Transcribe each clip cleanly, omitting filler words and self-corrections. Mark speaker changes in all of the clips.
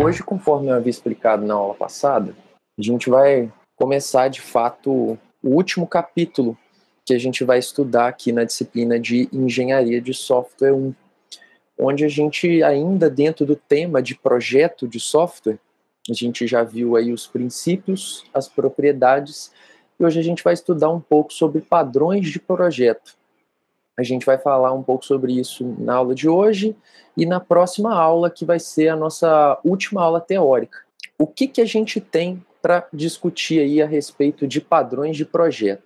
Speaker 1: Hoje, conforme eu havia explicado na aula passada, a gente vai começar, de fato, o último capítulo que a gente vai estudar aqui na disciplina de Engenharia de Software 1, onde a gente, ainda dentro do tema de projeto de software, a gente já viu aí os princípios, as propriedades, e hoje a gente vai estudar um pouco sobre padrões de projeto. A gente vai falar um pouco sobre isso na aula de hoje e na próxima aula, que vai ser a nossa última aula teórica. O que a gente tem para discutir aí a respeito de padrões de projeto?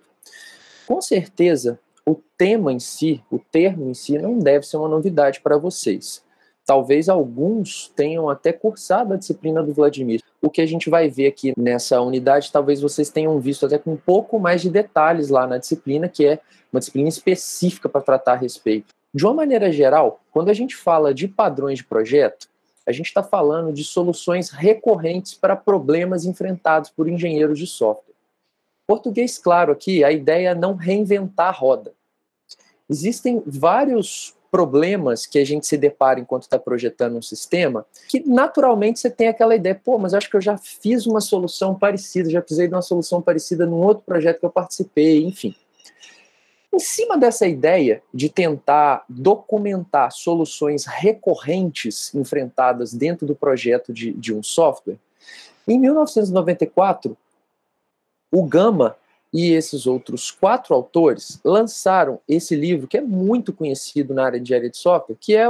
Speaker 1: Com certeza, o tema em si, o termo em si, não deve ser uma novidade para vocês. Talvez alguns tenham até cursado a disciplina do Vladimir. O que a gente vai ver aqui nessa unidade, talvez vocês tenham visto até com um pouco mais de detalhes lá na disciplina, que é uma disciplina específica para tratar a respeito. De uma maneira geral, quando a gente fala de padrões de projeto, a gente está falando de soluções recorrentes para problemas enfrentados por engenheiros de software. Português claro aqui, a ideia é não reinventar a roda. Existem vários problemas que a gente se depara enquanto está projetando um sistema, que naturalmente você tem aquela ideia, mas acho que eu já fiz uma solução parecida, já precisei de uma solução parecida num outro projeto que eu participei, enfim. Em cima dessa ideia de tentar documentar soluções recorrentes enfrentadas dentro do projeto de um software, em 1994, o Gama e esses outros 4 autores lançaram esse livro, que é muito conhecido na área de engenharia de software, que é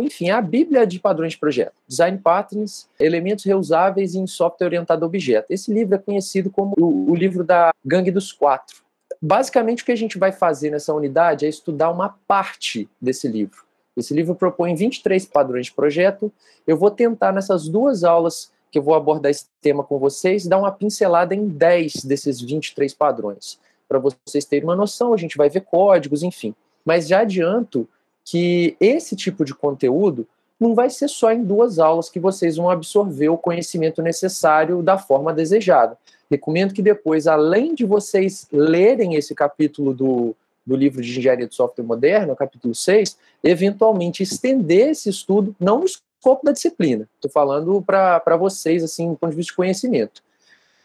Speaker 1: enfim, a Bíblia de padrões de projeto. Design Patterns, elementos reusáveis em software orientado a objeto. Esse livro é conhecido como o livro da Gangue dos 4. Basicamente, o que a gente vai fazer nessa unidade é estudar uma parte desse livro. Esse livro propõe 23 padrões de projeto. Eu vou tentar, nessas 2 aulas que eu vou abordar esse tema com vocês, dar uma pincelada em 10 desses 23 padrões. Para vocês terem uma noção, a gente vai ver códigos, enfim. Mas já adianto que esse tipo de conteúdo não vai ser só em 2 aulas que vocês vão absorver o conhecimento necessário da forma desejada. Recomendo que depois, além de vocês lerem esse capítulo do livro de Engenharia de Software Moderno, capítulo 6, eventualmente estender esse estudo, não no escopo da disciplina. Estou falando para vocês, assim, do ponto de vista de conhecimento.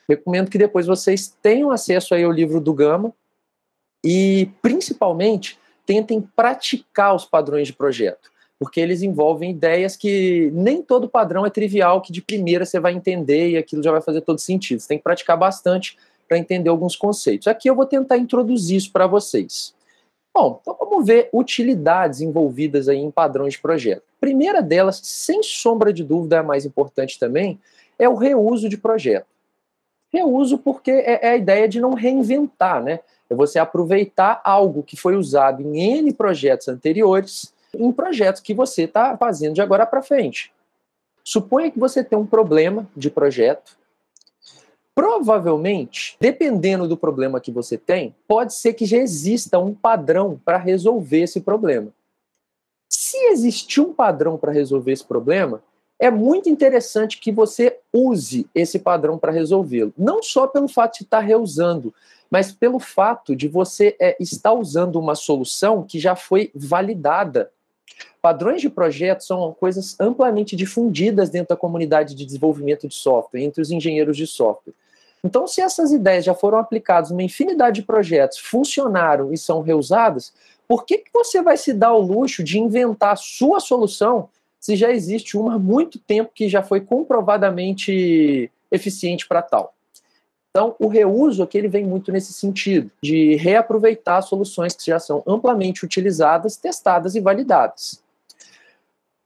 Speaker 1: Recomendo que depois vocês tenham acesso aí ao livro do Gama e, principalmente, tentem praticar os padrões de projeto, porque eles envolvem ideias que nem todo padrão é trivial, que de primeira você vai entender e aquilo já vai fazer todo sentido. Você tem que praticar bastante para entender alguns conceitos. Aqui eu vou tentar introduzir isso para vocês. Bom, então vamos ver utilidades envolvidas aí em padrões de projeto. A primeira delas, sem sombra de dúvida, a mais importante também, é o reuso de projeto. Reuso porque é a ideia de não reinventar, né? É você aproveitar algo que foi usado em N projetos anteriores em projetos que você está fazendo de agora para frente. Suponha que você tem um problema de projeto. Provavelmente, dependendo do problema que você tem, pode ser que já exista um padrão para resolver esse problema. Se existir um padrão para resolver esse problema, é muito interessante que você use esse padrão para resolvê-lo. Não só pelo fato de estar reusando, mas pelo fato de você estar usando uma solução que já foi validada. Padrões de projeto são coisas amplamente difundidas dentro da comunidade de desenvolvimento de software, entre os engenheiros de software. Então, se essas ideias já foram aplicadas em uma infinidade de projetos, funcionaram e são reusadas, por que você vai se dar ao luxo de inventar a sua solução se já existe uma há muito tempo que já foi comprovadamente eficiente para tal? Então, o reuso aqui ele vem muito nesse sentido, de reaproveitar soluções que já são amplamente utilizadas, testadas e validadas.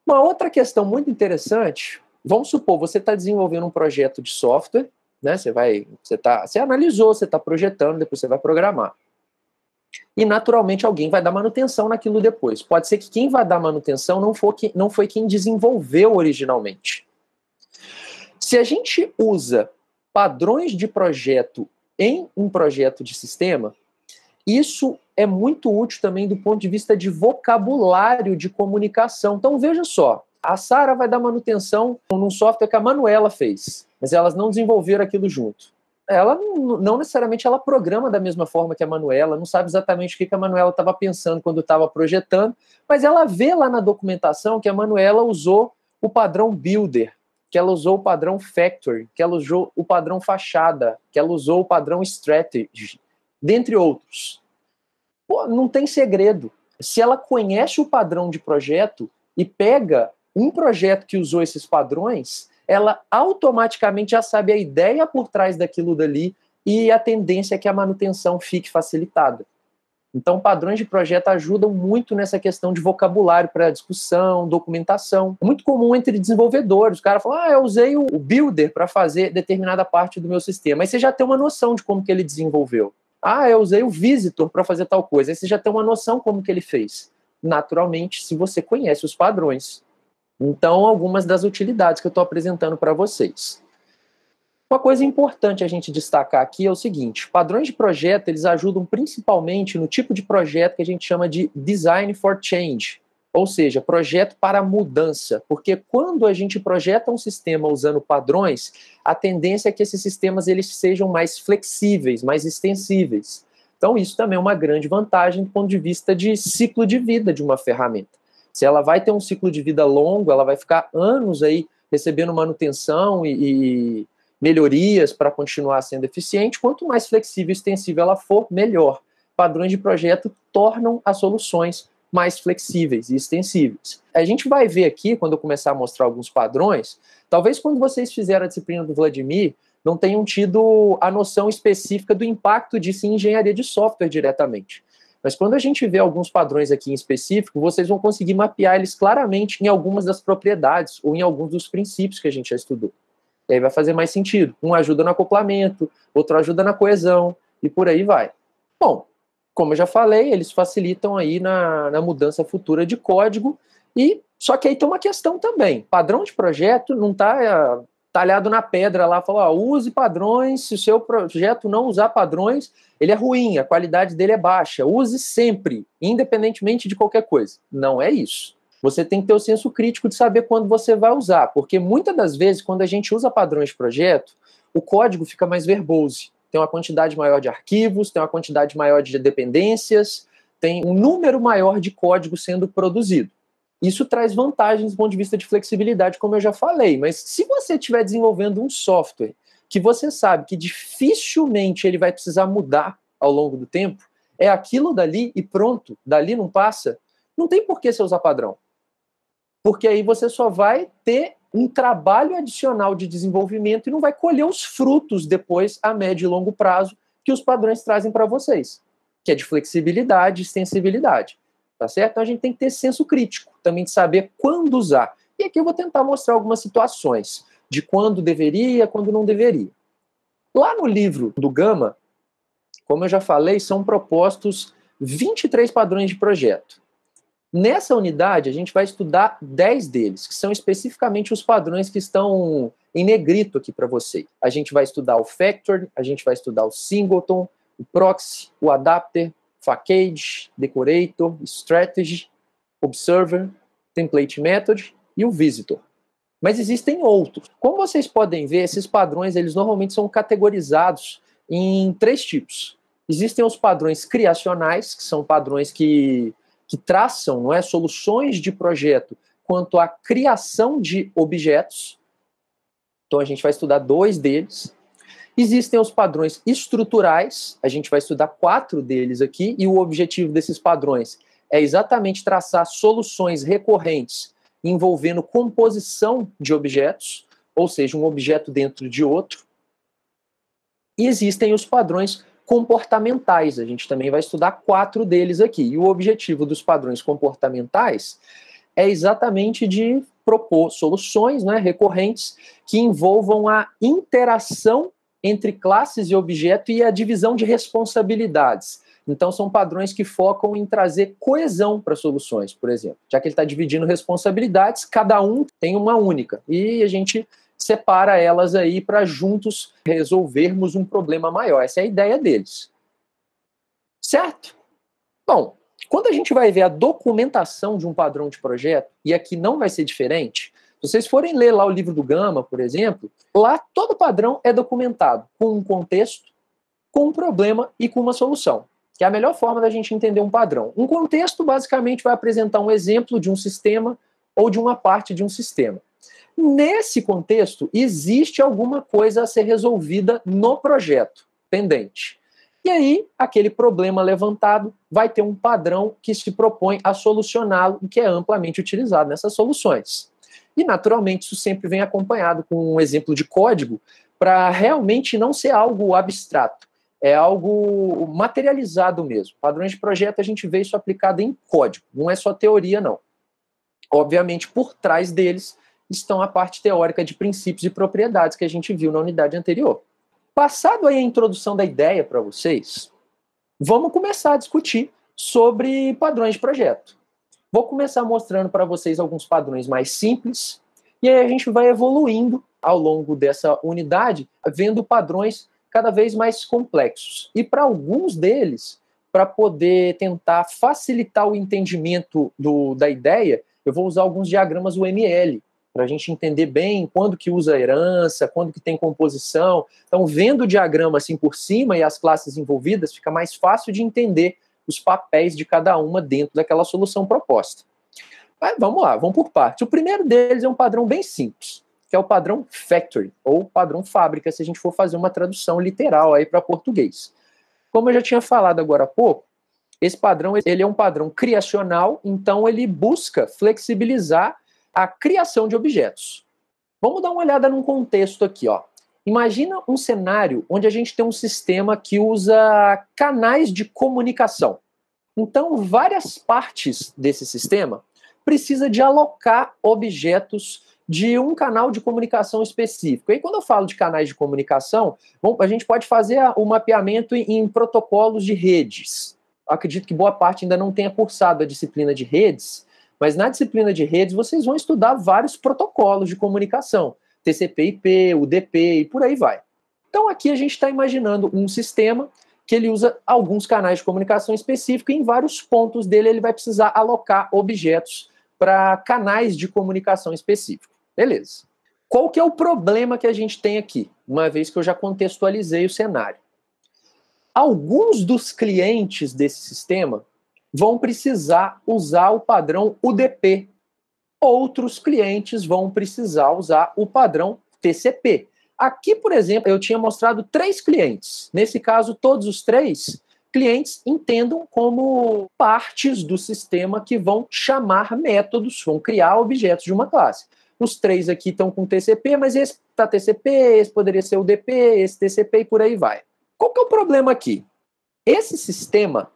Speaker 1: Uma outra questão muito interessante, vamos supor, você está desenvolvendo um projeto de software, né? Você analisou, você está projetando, depois você vai programar. E, naturalmente, alguém vai dar manutenção naquilo depois. Pode ser que quem vai dar manutenção não foi quem desenvolveu originalmente. Se a gente usa padrões de projeto em um projeto de sistema, isso é muito útil também do ponto de vista de vocabulário de comunicação. Então, veja só, a Sara vai dar manutenção num software que a Manuela fez, mas elas não desenvolveram aquilo junto. Ela não necessariamente ela programa da mesma forma que a Manuela, não sabe exatamente o que a Manuela estava pensando quando estava projetando, mas ela vê lá na documentação que a Manuela usou o padrão Builder. que ela usou o padrão Factory, que ela usou o padrão Fachada, que ela usou o padrão Strategy, dentre outros. Pô, não tem segredo. Se ela conhece o padrão de projeto e pega um projeto que usou esses padrões, ela automaticamente já sabe a ideia por trás daquilo dali e a tendência é que a manutenção fique facilitada. Então, padrões de projeto ajudam muito nessa questão de vocabulário para discussão, documentação. É muito comum entre desenvolvedores. O cara fala, eu usei o Builder para fazer determinada parte do meu sistema. Aí você já tem uma noção de como que ele desenvolveu. Eu usei o Visitor para fazer tal coisa. Aí você já tem uma noção como que ele fez. Naturalmente, se você conhece os padrões. Então, algumas das utilidades que eu estou apresentando para vocês. Uma coisa importante a gente destacar aqui é o seguinte, padrões de projeto, eles ajudam principalmente no tipo de projeto que a gente chama de Design for Change, ou seja, projeto para mudança, porque quando a gente projeta um sistema usando padrões, a tendência é que esses sistemas eles sejam mais flexíveis, mais extensíveis. Então isso também é uma grande vantagem do ponto de vista de ciclo de vida de uma ferramenta. Se ela vai ter um ciclo de vida longo, ela vai ficar anos aí recebendo manutenção e melhorias para continuar sendo eficiente, quanto mais flexível e extensível ela for, melhor. Padrões de projeto tornam as soluções mais flexíveis e extensíveis. A gente vai ver aqui, quando eu começar a mostrar alguns padrões, talvez quando vocês fizeram a disciplina do Vladimir, não tenham tido a noção específica do impacto disso em engenharia de software diretamente. Mas quando a gente vê alguns padrões aqui em específico, vocês vão conseguir mapear eles claramente em algumas das propriedades ou em alguns dos princípios que a gente já estudou. E aí vai fazer mais sentido. Um ajuda no acoplamento, outro ajuda na coesão, e por aí vai. Bom, como eu já falei, eles facilitam aí na mudança futura de código, só que aí tem uma questão também. Padrão de projeto não está talhado na pedra lá, fala, use padrões, se o seu projeto não usar padrões, ele é ruim, a qualidade dele é baixa. Use sempre, independentemente de qualquer coisa. Não é isso. Você tem que ter o senso crítico de saber quando você vai usar, porque muitas das vezes, quando a gente usa padrões de projeto, o código fica mais verbose. Tem uma quantidade maior de arquivos, tem uma quantidade maior de dependências, tem um número maior de código sendo produzido. Isso traz vantagens do ponto de vista de flexibilidade, como eu já falei, mas se você estiver desenvolvendo um software que você sabe que dificilmente ele vai precisar mudar ao longo do tempo, é aquilo dali e pronto, dali não passa, não tem por que você usar padrão. Porque aí você só vai ter um trabalho adicional de desenvolvimento e não vai colher os frutos depois a médio e longo prazo que os padrões trazem para vocês, que é de flexibilidade e extensibilidade. Tá certo? Então a gente tem que ter senso crítico, também de saber quando usar. E aqui eu vou tentar mostrar algumas situações de quando deveria, quando não deveria. Lá no livro do Gama, como eu já falei, são propostos 23 padrões de projeto. Nessa unidade, a gente vai estudar 10 deles, que são especificamente os padrões que estão em negrito aqui para você. A gente vai estudar o Factory, a gente vai estudar o Singleton, o Proxy, o Adapter, Facade, Decorator, Strategy, Observer, Template Method e o Visitor. Mas existem outros. Como vocês podem ver, esses padrões eles normalmente são categorizados em 3 tipos. Existem os padrões criacionais, que são padrões que traçam, não é, soluções de projeto quanto à criação de objetos. Então a gente vai estudar 2 deles. Existem os padrões estruturais, a gente vai estudar 4 deles aqui, e o objetivo desses padrões é exatamente traçar soluções recorrentes envolvendo composição de objetos, ou seja, um objeto dentro de outro. E existem os padrões comportamentais, a gente também vai estudar 4 deles aqui. E o objetivo dos padrões comportamentais é exatamente de propor soluções, né, recorrentes que envolvam a interação entre classes e objeto e a divisão de responsabilidades. Então, são padrões que focam em trazer coesão para soluções, por exemplo. Já que ele está dividindo responsabilidades, cada um tem uma única. E a gente separa elas aí para juntos resolvermos um problema maior. Essa é a ideia deles. Certo? Bom, quando a gente vai ver a documentação de um padrão de projeto, e aqui não vai ser diferente, se vocês forem ler lá o livro do Gama, por exemplo, lá todo padrão é documentado com um contexto, com um problema e com uma solução, que é a melhor forma da gente entender um padrão. Um contexto basicamente vai apresentar um exemplo de um sistema ou de uma parte de um sistema. Nesse contexto, existe alguma coisa a ser resolvida no projeto, pendente. E aí, aquele problema levantado vai ter um padrão que se propõe a solucioná-lo e que é amplamente utilizado nessas soluções. E, naturalmente, isso sempre vem acompanhado com um exemplo de código para realmente não ser algo abstrato, é algo materializado mesmo. Padrões de projeto, a gente vê isso aplicado em código, não é só teoria, não. Obviamente, por trás deles estão a parte teórica de princípios e propriedades que a gente viu na unidade anterior. Passado aí a introdução da ideia para vocês, vamos começar a discutir sobre padrões de projeto. Vou começar mostrando para vocês alguns padrões mais simples, e aí a gente vai evoluindo ao longo dessa unidade, vendo padrões cada vez mais complexos. E para alguns deles, para poder tentar facilitar o entendimento da ideia, eu vou usar alguns diagramas UML, para a gente entender bem quando que usa herança, quando que tem composição. Então, vendo o diagrama assim por cima e as classes envolvidas, fica mais fácil de entender os papéis de cada uma dentro daquela solução proposta. Mas vamos lá, vamos por partes. O primeiro deles é um padrão bem simples, que é o padrão factory, ou padrão fábrica, se a gente for fazer uma tradução literal aí para português. Como eu já tinha falado agora há pouco, esse padrão ele é um padrão criacional, então ele busca flexibilizar a criação de objetos. Vamos dar uma olhada num contexto aqui, ó. Imagina um cenário onde a gente tem um sistema que usa canais de comunicação. Então, várias partes desse sistema precisa de alocar objetos de um canal de comunicação específico. E quando eu falo de canais de comunicação, a gente pode fazer o mapeamento em protocolos de redes. Eu acredito que boa parte ainda não tenha cursado a disciplina de redes, mas na disciplina de redes vocês vão estudar vários protocolos de comunicação, TCP/IP, UDP e por aí vai. Então aqui a gente está imaginando um sistema que ele usa alguns canais de comunicação específicos e em vários pontos dele ele vai precisar alocar objetos para canais de comunicação específicos. Beleza. Qual que é o problema que a gente tem aqui? Uma vez que eu já contextualizei o cenário. Alguns dos clientes desse sistema vão precisar usar o padrão UDP. Outros clientes vão precisar usar o padrão TCP. Aqui, por exemplo, eu tinha mostrado 3 clientes. Nesse caso, todos os 3 clientes entendam como partes do sistema que vão chamar métodos, vão criar objetos de uma classe. Os 3 aqui estão com TCP, mas esse está TCP, esse poderia ser UDP, esse TCP e por aí vai. Qual que é o problema aqui? Esse sistema,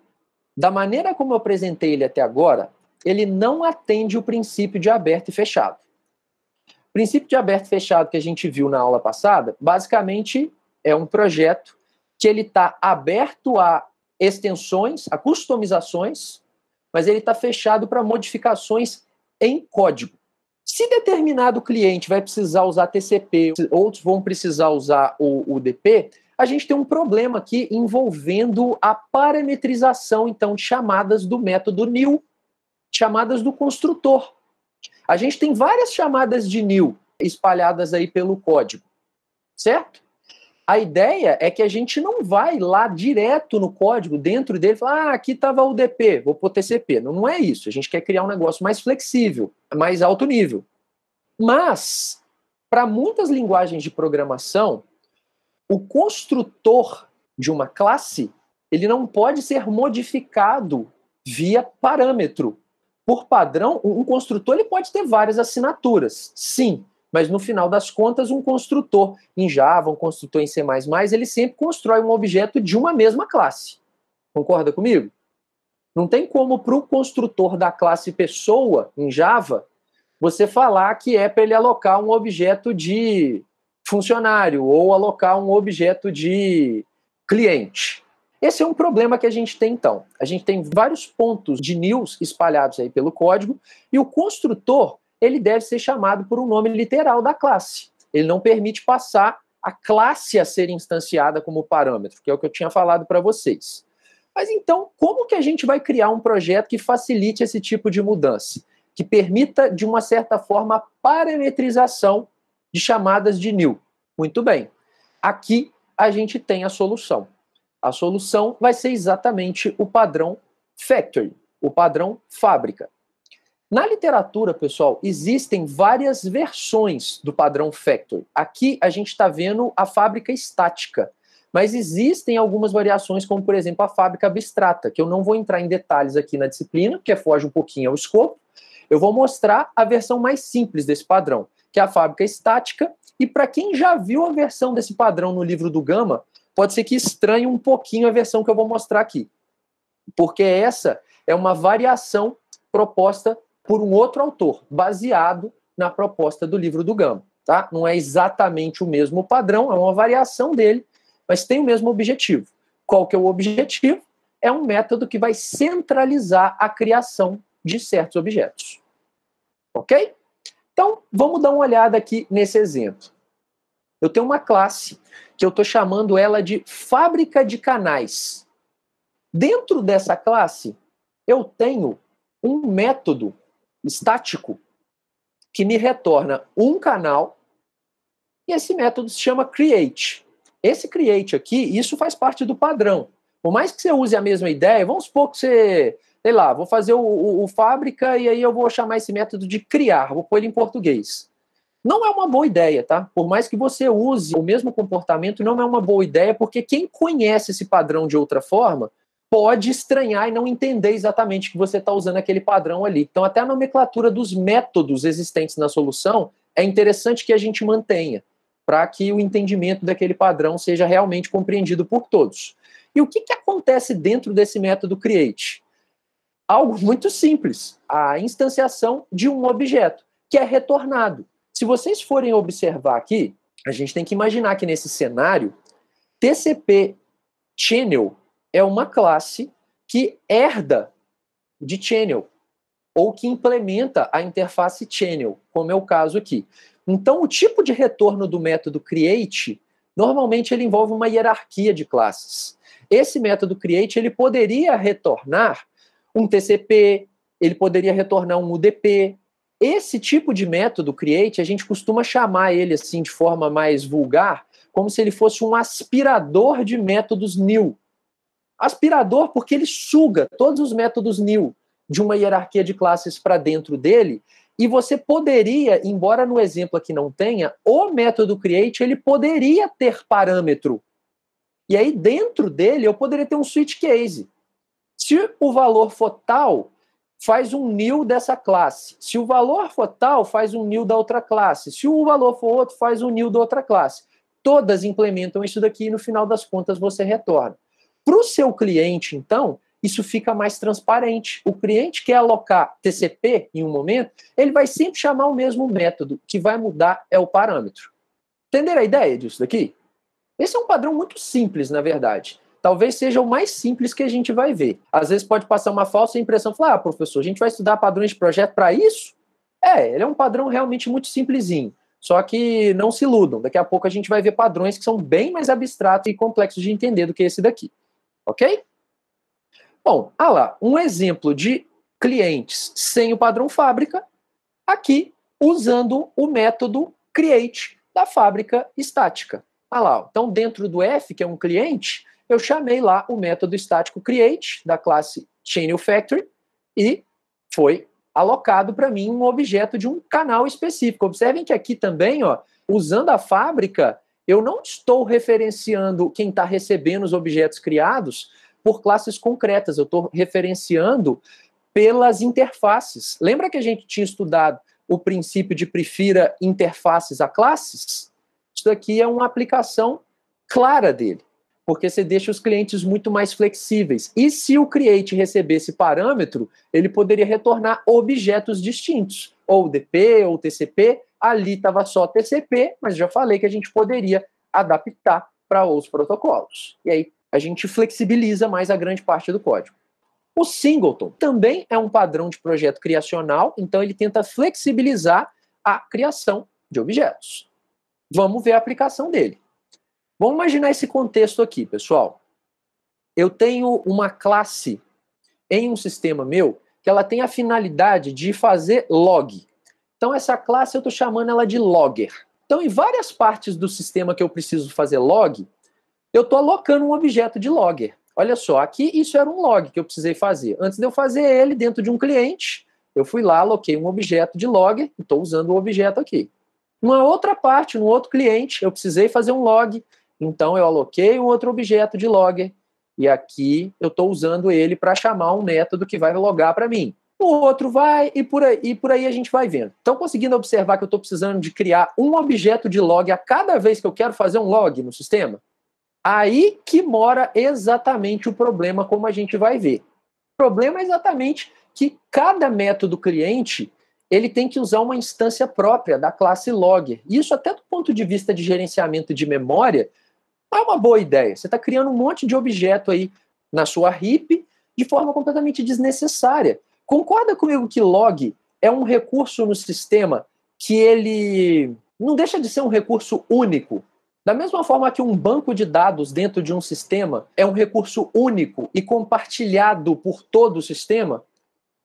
Speaker 1: da maneira como eu apresentei ele até agora, ele não atende o princípio de aberto e fechado. O princípio de aberto e fechado que a gente viu na aula passada, basicamente é um projeto que ele está aberto a extensões, a customizações, mas ele está fechado para modificações em código. Se determinado cliente vai precisar usar TCP, outros vão precisar usar o UDP, a gente tem um problema aqui envolvendo a parametrização, então, de chamadas do método new, chamadas do construtor. A gente tem várias chamadas de new espalhadas aí pelo código, certo? A ideia é que a gente não vai lá direto no código, dentro dele, falar, aqui estava o UDP, vou pôr TCP. Não é isso. A gente quer criar um negócio mais flexível, mais alto nível. Mas, para muitas linguagens de programação, o construtor de uma classe, ele não pode ser modificado via parâmetro. Por padrão, um construtor ele pode ter várias assinaturas, sim, mas no final das contas, um construtor em Java, um construtor em C++, ele sempre constrói um objeto de uma mesma classe. Concorda comigo? Não tem como para o construtor da classe pessoa, em Java, você falar que é para ele alocar um objeto de funcionário ou alocar um objeto de cliente. Esse é um problema que a gente tem, então. A gente tem vários pontos de news espalhados aí pelo código e o construtor ele deve ser chamado por um nome literal da classe. Ele não permite passar a classe a ser instanciada como parâmetro, que é o que eu tinha falado para vocês. Mas então, como que a gente vai criar um projeto que facilite esse tipo de mudança? Que permita, de uma certa forma, a parametrização de chamadas de new. Muito bem. Aqui a gente tem a solução. A solução vai ser exatamente o padrão factory, o padrão fábrica. Na literatura, pessoal, existem várias versões do padrão Factory. Aqui a gente está vendo a fábrica estática, mas existem algumas variações, como, por exemplo, a fábrica abstrata, que eu não vou entrar em detalhes aqui na disciplina, porque foge um pouquinho ao escopo. Eu vou mostrar a versão mais simples desse padrão, que é a fábrica estática, e para quem já viu a versão desse padrão no livro do Gama, pode ser que estranhe um pouquinho a versão que eu vou mostrar aqui, porque essa é uma variação proposta por um outro autor, baseado na proposta do livro do Gama. Tá? Não é exatamente o mesmo padrão, é uma variação dele, mas tem o mesmo objetivo. Qual que é o objetivo? É um método que vai centralizar a criação de certos objetos. Ok? Então, vamos dar uma olhada aqui nesse exemplo. Eu tenho uma classe que eu estou chamando ela de fábrica de canais. Dentro dessa classe, eu tenho um método estático que me retorna um canal e esse método se chama create. Esse create aqui, isso faz parte do padrão. Por mais que você use a mesma ideia, vamos supor que você, sei lá, vou fazer o fábrica e aí eu vou chamar esse método de criar, vou pôr ele em português. Não é uma boa ideia, tá? Por mais que você use o mesmo comportamento, não é uma boa ideia, porque quem conhece esse padrão de outra forma pode estranhar e não entender exatamente que você está usando aquele padrão ali. Então, até a nomenclatura dos métodos existentes na solução é interessante que a gente mantenha, para que o entendimento daquele padrão seja realmente compreendido por todos. E o que acontece dentro desse método create? Algo muito simples, a instanciação de um objeto, que é retornado. Se vocês forem observar aqui, a gente tem que imaginar que nesse cenário, TCP Channel é uma classe que herda de channel, ou que implementa a interface channel, como é o caso aqui. Então, o tipo de retorno do método create, normalmente ele envolve uma hierarquia de classes. Esse método create, ele poderia retornar um TCP, ele poderia retornar um UDP. Esse tipo de método create, a gente costuma chamar ele assim de forma mais vulgar, como se ele fosse um aspirador de métodos new. Aspirador porque ele suga todos os métodos new de uma hierarquia de classes para dentro dele, e você poderia, embora no exemplo aqui não tenha, o método create ele poderia ter parâmetro. E aí dentro dele eu poderia ter um switch case. Se o valor for tal, faz um new dessa classe. Se o valor for tal, faz um new da outra classe. Se o valor for outro, faz um new da outra classe. Todas implementam isso daqui e no final das contas você retorna. Para o seu cliente, então, isso fica mais transparente. O cliente quer alocar TCP em um momento, ele vai sempre chamar o mesmo método. O que vai mudar é o parâmetro. Entenderam a ideia disso daqui? Esse é um padrão muito simples, na verdade. Talvez seja o mais simples que a gente vai ver. Às vezes pode passar uma falsa impressão, falar, professor, a gente vai estudar padrões de projeto para isso? Ele é um padrão realmente muito simplesinho. Só que não se iludam. Daqui a pouco a gente vai ver padrões que são bem mais abstratos e complexos de entender do que esse daqui. Ok? Bom, lá, um exemplo de clientes sem o padrão fábrica, aqui usando o método create da fábrica estática. Lá, então dentro do F, que é um cliente, eu chamei lá o método estático create da classe Channel Factory e foi alocado para mim um objeto de um canal específico. Observem que aqui também, usando a fábrica, eu não estou referenciando quem está recebendo os objetos criados por classes concretas, eu estou referenciando pelas interfaces. Lembra que a gente tinha estudado o princípio de prefira interfaces a classes? Isso aqui é uma aplicação clara dele, porque você deixa os clientes muito mais flexíveis. E se o create recebesse parâmetro, ele poderia retornar objetos distintos, ou DP, ou TCP. Ali estava só TCP, mas já falei que a gente poderia adaptar para outros protocolos. E aí a gente flexibiliza mais a grande parte do código. O singleton também é um padrão de projeto criacional, então ele tenta flexibilizar a criação de objetos. Vamos ver a aplicação dele. Vamos imaginar esse contexto aqui, pessoal. Eu tenho uma classe em um sistema meu que ela tem a finalidade de fazer log. Então essa classe eu estou chamando ela de logger. Então em várias partes do sistema que eu preciso fazer log, eu estou alocando um objeto de logger. Olha só, aqui isso era um log que eu precisei fazer. Antes de eu fazer ele dentro de um cliente, Eu fui lá, aloquei um objeto de logger e estou usando o objeto aqui. Numa outra parte, num outro cliente, eu precisei fazer um log, então eu aloquei um outro objeto de logger e aqui eu estou usando ele para chamar um método que vai logar para mim. O outro vai e por aí a gente vai vendo. Então, conseguindo observar que eu estou precisando de criar um objeto de log a cada vez que eu quero fazer um log no sistema? Aí que mora exatamente o problema, como a gente vai ver. O problema é exatamente que cada método cliente ele tem que usar uma instância própria da classe logger. Isso, até do ponto de vista de gerenciamento de memória, é uma boa ideia. Você está criando um monte de objeto aí na sua heap de forma completamente desnecessária. Concorda comigo que log é um recurso no sistema que ele não deixa de ser um recurso único? Da mesma forma que um banco de dados dentro de um sistema é um recurso único e compartilhado por todo o sistema,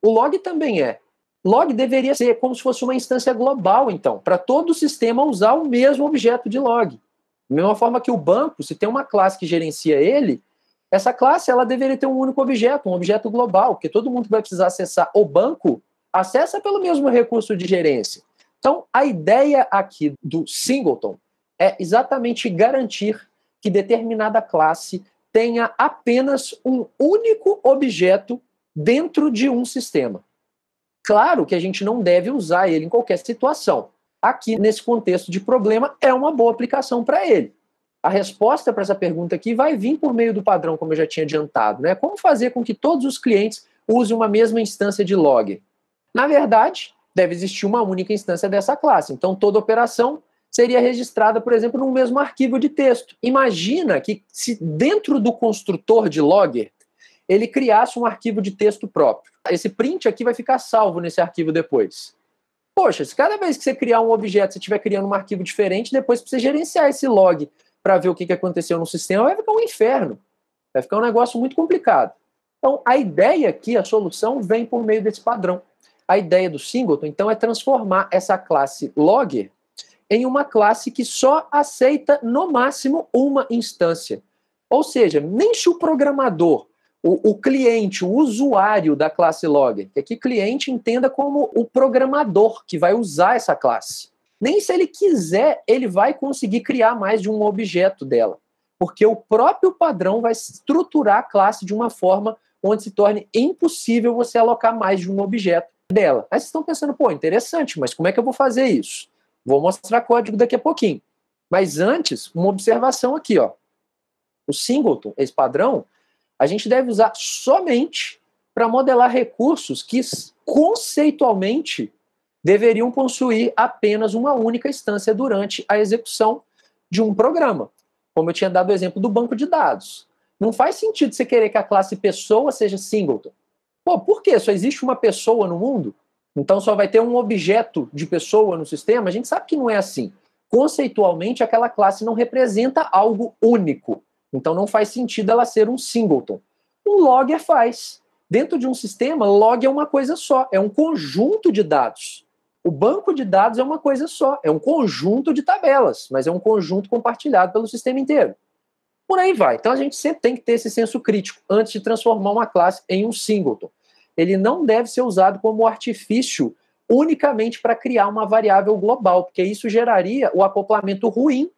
Speaker 1: o log também é. Log deveria ser como se fosse uma instância global, então, para todo o sistema usar o mesmo objeto de log. Da mesma forma que o banco, se tem uma classe que gerencia ele, essa classe ela deveria ter um único objeto, um objeto global, porque todo mundo que vai precisar acessar o banco acessa pelo mesmo recurso de gerência. Então, a ideia aqui do singleton é exatamente garantir que determinada classe tenha apenas um único objeto dentro de um sistema. Claro que a gente não deve usar ele em qualquer situação. Aqui, nesse contexto de problema, é uma boa aplicação para ele. A resposta para essa pergunta aqui vai vir por meio do padrão, como eu já tinha adiantado, né? Como fazer com que todos os clientes usem uma mesma instância de logger? Na verdade, deve existir uma única instância dessa classe. Então, toda operação seria registrada, por exemplo, num mesmo arquivo de texto. Imagina que se dentro do construtor de logger ele criasse um arquivo de texto próprio. Esse print aqui vai ficar salvo nesse arquivo depois. Poxa, se cada vez que você criar um objeto, você estiver criando um arquivo diferente, depois para você gerenciar esse log para ver o que aconteceu no sistema, vai ficar um inferno. Vai ficar um negócio muito complicado. Então, a ideia aqui, a solução, vem por meio desse padrão. A ideia do singleton, então, é transformar essa classe logger em uma classe que só aceita, no máximo, uma instância. Ou seja, nem se o programador, o cliente, o usuário da classe logger, que aqui cliente entenda como o programador que vai usar essa classe. Nem se ele quiser, ele vai conseguir criar mais de um objeto dela. Porque o próprio padrão vai estruturar a classe de uma forma onde se torne impossível você alocar mais de um objeto dela. Aí vocês estão pensando, pô, interessante, mas como é que eu vou fazer isso? Vou mostrar código daqui a pouquinho. Mas antes, uma observação aqui, ó. O singleton, esse padrão, a gente deve usar somente para modelar recursos que conceitualmente deveriam possuir apenas uma única instância durante a execução de um programa. Como eu tinha dado o exemplo do banco de dados. Não faz sentido você querer que a classe pessoa seja singleton. Pô, por quê? Só existe uma pessoa no mundo? Então só vai ter um objeto de pessoa no sistema? A gente sabe que não é assim. Conceitualmente, aquela classe não representa algo único. Então não faz sentido ela ser um singleton. Um logger faz. Dentro de um sistema, log é uma coisa só. É um conjunto de dados. O banco de dados é uma coisa só. É um conjunto de tabelas, mas é um conjunto compartilhado pelo sistema inteiro. Por aí vai. Então a gente sempre tem que ter esse senso crítico antes de transformar uma classe em um singleton. Ele não deve ser usado como artifício unicamente para criar uma variável global, porque isso geraria o acoplamento ruim,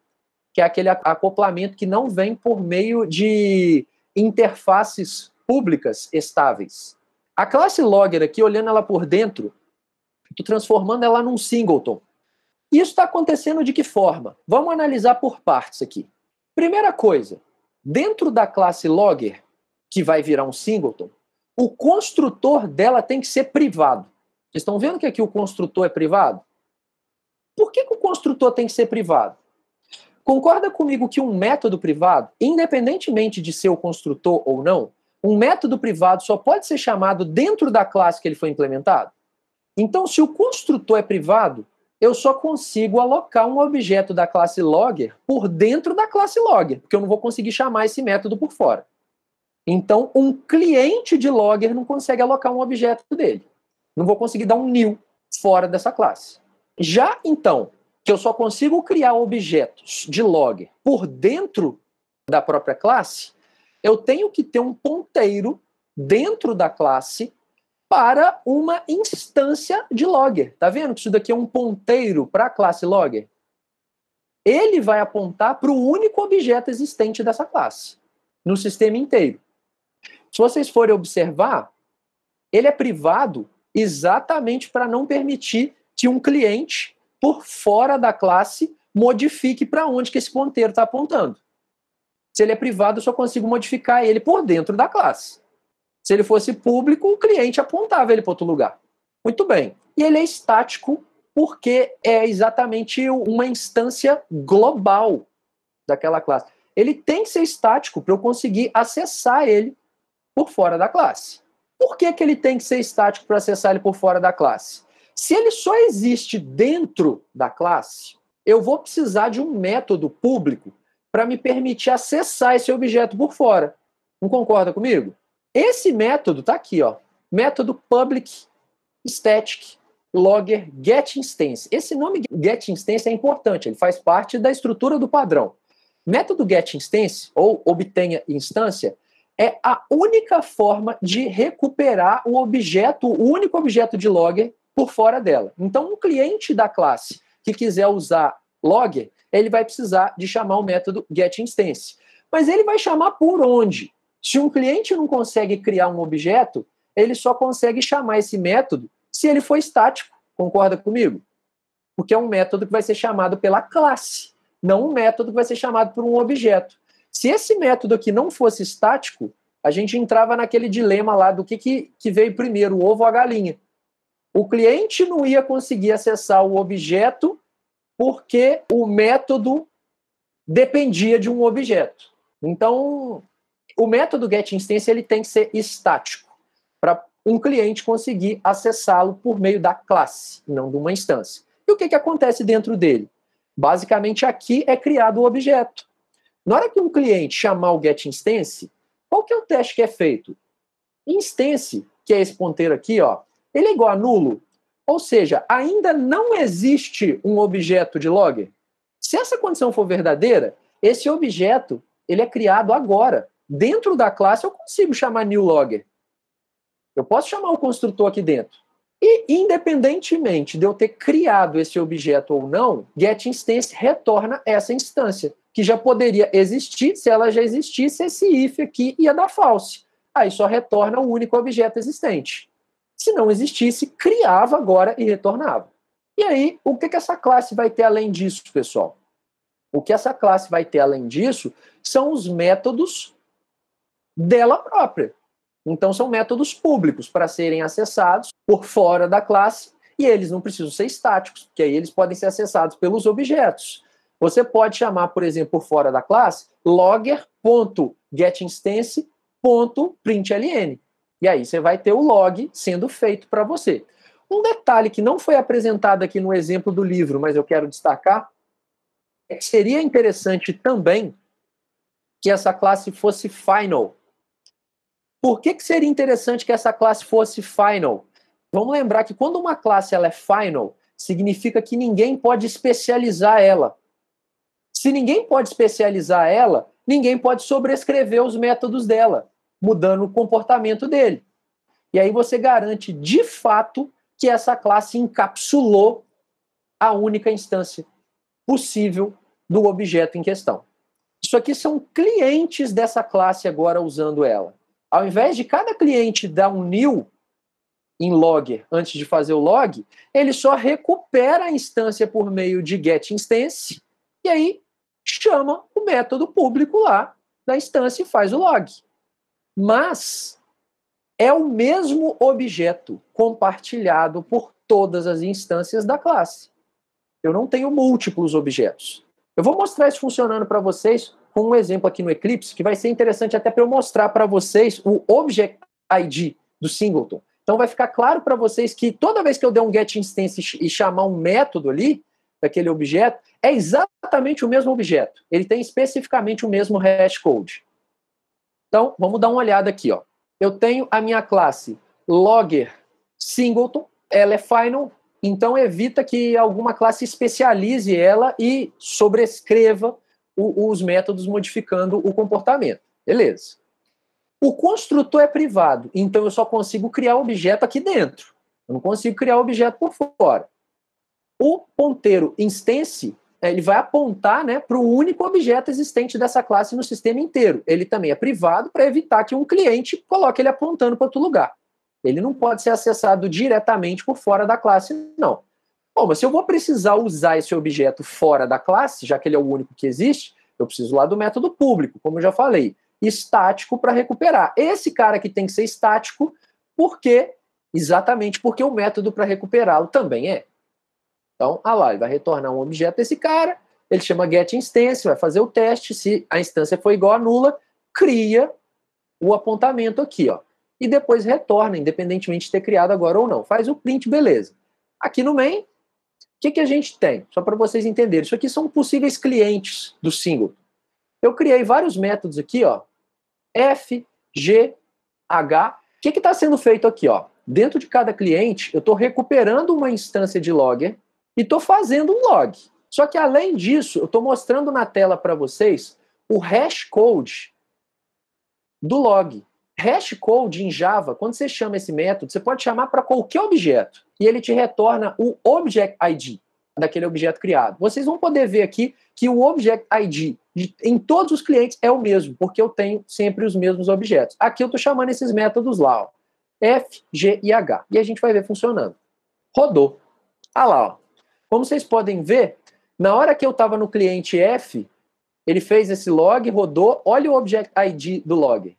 Speaker 1: que é aquele acoplamento que não vem por meio de interfaces públicas estáveis. A classe logger aqui, olhando ela por dentro, estou transformando ela num singleton. Isso está acontecendo de que forma? Vamos analisar por partes aqui. Primeira coisa, dentro da classe logger, que vai virar um singleton, o construtor dela tem que ser privado. Vocês estão vendo que aqui o construtor é privado? Por que o construtor tem que ser privado? Concorda comigo que um método privado, independentemente de ser o construtor ou não, um método privado só pode ser chamado dentro da classe que ele foi implementado? Então, se o construtor é privado, eu só consigo alocar um objeto da classe logger por dentro da classe logger, porque eu não vou conseguir chamar esse método por fora. Então, um cliente de logger não consegue alocar um objeto dele. Não vou conseguir dar um new fora dessa classe. Já, então, que eu só consigo criar objetos de logger por dentro da própria classe, eu tenho que ter um ponteiro dentro da classe para uma instância de logger. Tá vendo que isso daqui é um ponteiro para a classe logger? Ele vai apontar para o único objeto existente dessa classe, no sistema inteiro. Se vocês forem observar, ele é privado exatamente para não permitir que um cliente, por fora da classe, modifique para onde que esse ponteiro está apontando. Se ele é privado, eu só consigo modificar ele por dentro da classe. Se ele fosse público, o cliente apontava ele para outro lugar. Muito bem. E ele é estático porque é exatamente uma instância global daquela classe. Ele tem que ser estático para eu conseguir acessar ele por fora da classe. Por que ele tem que ser estático para acessar ele por fora da classe? Se ele só existe dentro da classe, eu vou precisar de um método público para me permitir acessar esse objeto por fora. Não concorda comigo? Esse método está aqui, ó. Método public static logger getInstance. Esse nome getInstance é importante, ele faz parte da estrutura do padrão. Método getInstance, ou obtenha instância, é a única forma de recuperar o objeto, o único objeto de logger por fora dela. Então, um cliente da classe que quiser usar logger, ele vai precisar de chamar o método getInstance. Mas ele vai chamar por onde? Se um cliente não consegue criar um objeto, ele só consegue chamar esse método se ele for estático. Concorda comigo? Porque é um método que vai ser chamado pela classe, não um método que vai ser chamado por um objeto. Se esse método aqui não fosse estático, a gente entrava naquele dilema lá do que veio primeiro, o ovo ou a galinha. O cliente não ia conseguir acessar o objeto porque o método dependia de um objeto. Então, o método getInstance ele tem que ser estático para um cliente conseguir acessá-lo por meio da classe, não de uma instância. E o que acontece dentro dele? Basicamente, aqui é criado o objeto. Na hora que um cliente chamar o getInstance, qual que é o teste que é feito? Instance, que é esse ponteiro aqui, ó, ele é igual a nulo. Ou seja, ainda não existe um objeto de logger. Se essa condição for verdadeira, esse objeto ele é criado agora. Dentro da classe eu consigo chamar new logger. Eu posso chamar o construtor aqui dentro. E, independentemente de eu ter criado esse objeto ou não, getInstance retorna essa instância, que já poderia existir. Se ela já existisse, esse if aqui ia dar false. Aí só retorna o único objeto existente. Se não existisse, criava agora e retornava. E aí, o que essa classe vai ter além disso, pessoal? O que essa classe vai ter além disso são os métodos dela própria. Então, são métodos públicos para serem acessados por fora da classe e eles não precisam ser estáticos, porque aí eles podem ser acessados pelos objetos. Você pode chamar, por exemplo, por fora da classe, logger.getInstance.println. E aí você vai ter o log sendo feito para você. Um detalhe que não foi apresentado aqui no exemplo do livro, mas eu quero destacar, é que seria interessante também que essa classe fosse final. Por que seria interessante que essa classe fosse final? Vamos lembrar que quando uma classe ela é final, significa que ninguém pode especializar ela. Se ninguém pode especializar ela, ninguém pode sobrescrever os métodos dela, mudando o comportamento dele. E aí você garante, de fato, que essa classe encapsulou a única instância possível do objeto em questão. Isso aqui são clientes dessa classe agora usando ela. Ao invés de cada cliente dar um new em logger antes de fazer o log, ele só recupera a instância por meio de getInstance e aí chama o método público lá da instância e faz o log. Mas é o mesmo objeto compartilhado por todas as instâncias da classe. Eu não tenho múltiplos objetos. Eu vou mostrar isso funcionando para vocês com um exemplo aqui no Eclipse, que vai ser interessante até para eu mostrar para vocês o Object ID do Singleton. Então vai ficar claro para vocês que toda vez que eu der um getInstance e chamar um método ali, daquele objeto, é exatamente o mesmo objeto. Ele tem especificamente o mesmo hashcode. Então, vamos dar uma olhada aqui, ó. Eu tenho a minha classe logger singleton, ela é final, então evita que alguma classe especialize ela e sobrescreva os métodos modificando o comportamento. Beleza. O construtor é privado, então eu só consigo criar objeto aqui dentro. Eu não consigo criar objeto por fora. O ponteiro instance, ele vai apontar, né, para o único objeto existente dessa classe no sistema inteiro. Ele também é privado para evitar que um cliente coloque ele apontando para outro lugar. Ele não pode ser acessado diretamente por fora da classe, não. Bom, mas se eu vou precisar usar esse objeto fora da classe, já que ele é o único que existe, eu preciso lá do método público, como eu já falei, estático para recuperar. Esse cara aqui tem que ser estático, exatamente porque o método para recuperá-lo também é. Então, lá, ele vai retornar um objeto desse cara, ele chama getInstance, vai fazer o teste, se a instância for igual a nula, cria o apontamento aqui, ó, e depois retorna, independentemente de ter criado agora ou não. Faz o print, beleza. Aqui no main, o que a gente tem? Só para vocês entenderem, isso aqui são possíveis clientes do singleton. Eu criei vários métodos aqui, ó, F, G, H. O que está sendo feito aqui, ó? Dentro de cada cliente, eu estou recuperando uma instância de logger e estou fazendo um log. Só que, além disso, eu estou mostrando na tela para vocês o hash code do log. Hash code em Java, quando você chama esse método, você pode chamar para qualquer objeto e ele te retorna o Object ID daquele objeto criado. Vocês vão poder ver aqui que o Object ID em todos os clientes é o mesmo, porque eu tenho sempre os mesmos objetos. Aqui eu estou chamando esses métodos lá, ó, F, G e H. E a gente vai ver funcionando. Rodou. Ah lá, ó. Como vocês podem ver, na hora que eu estava no cliente F, ele fez esse log, rodou. Olha o Object ID do log.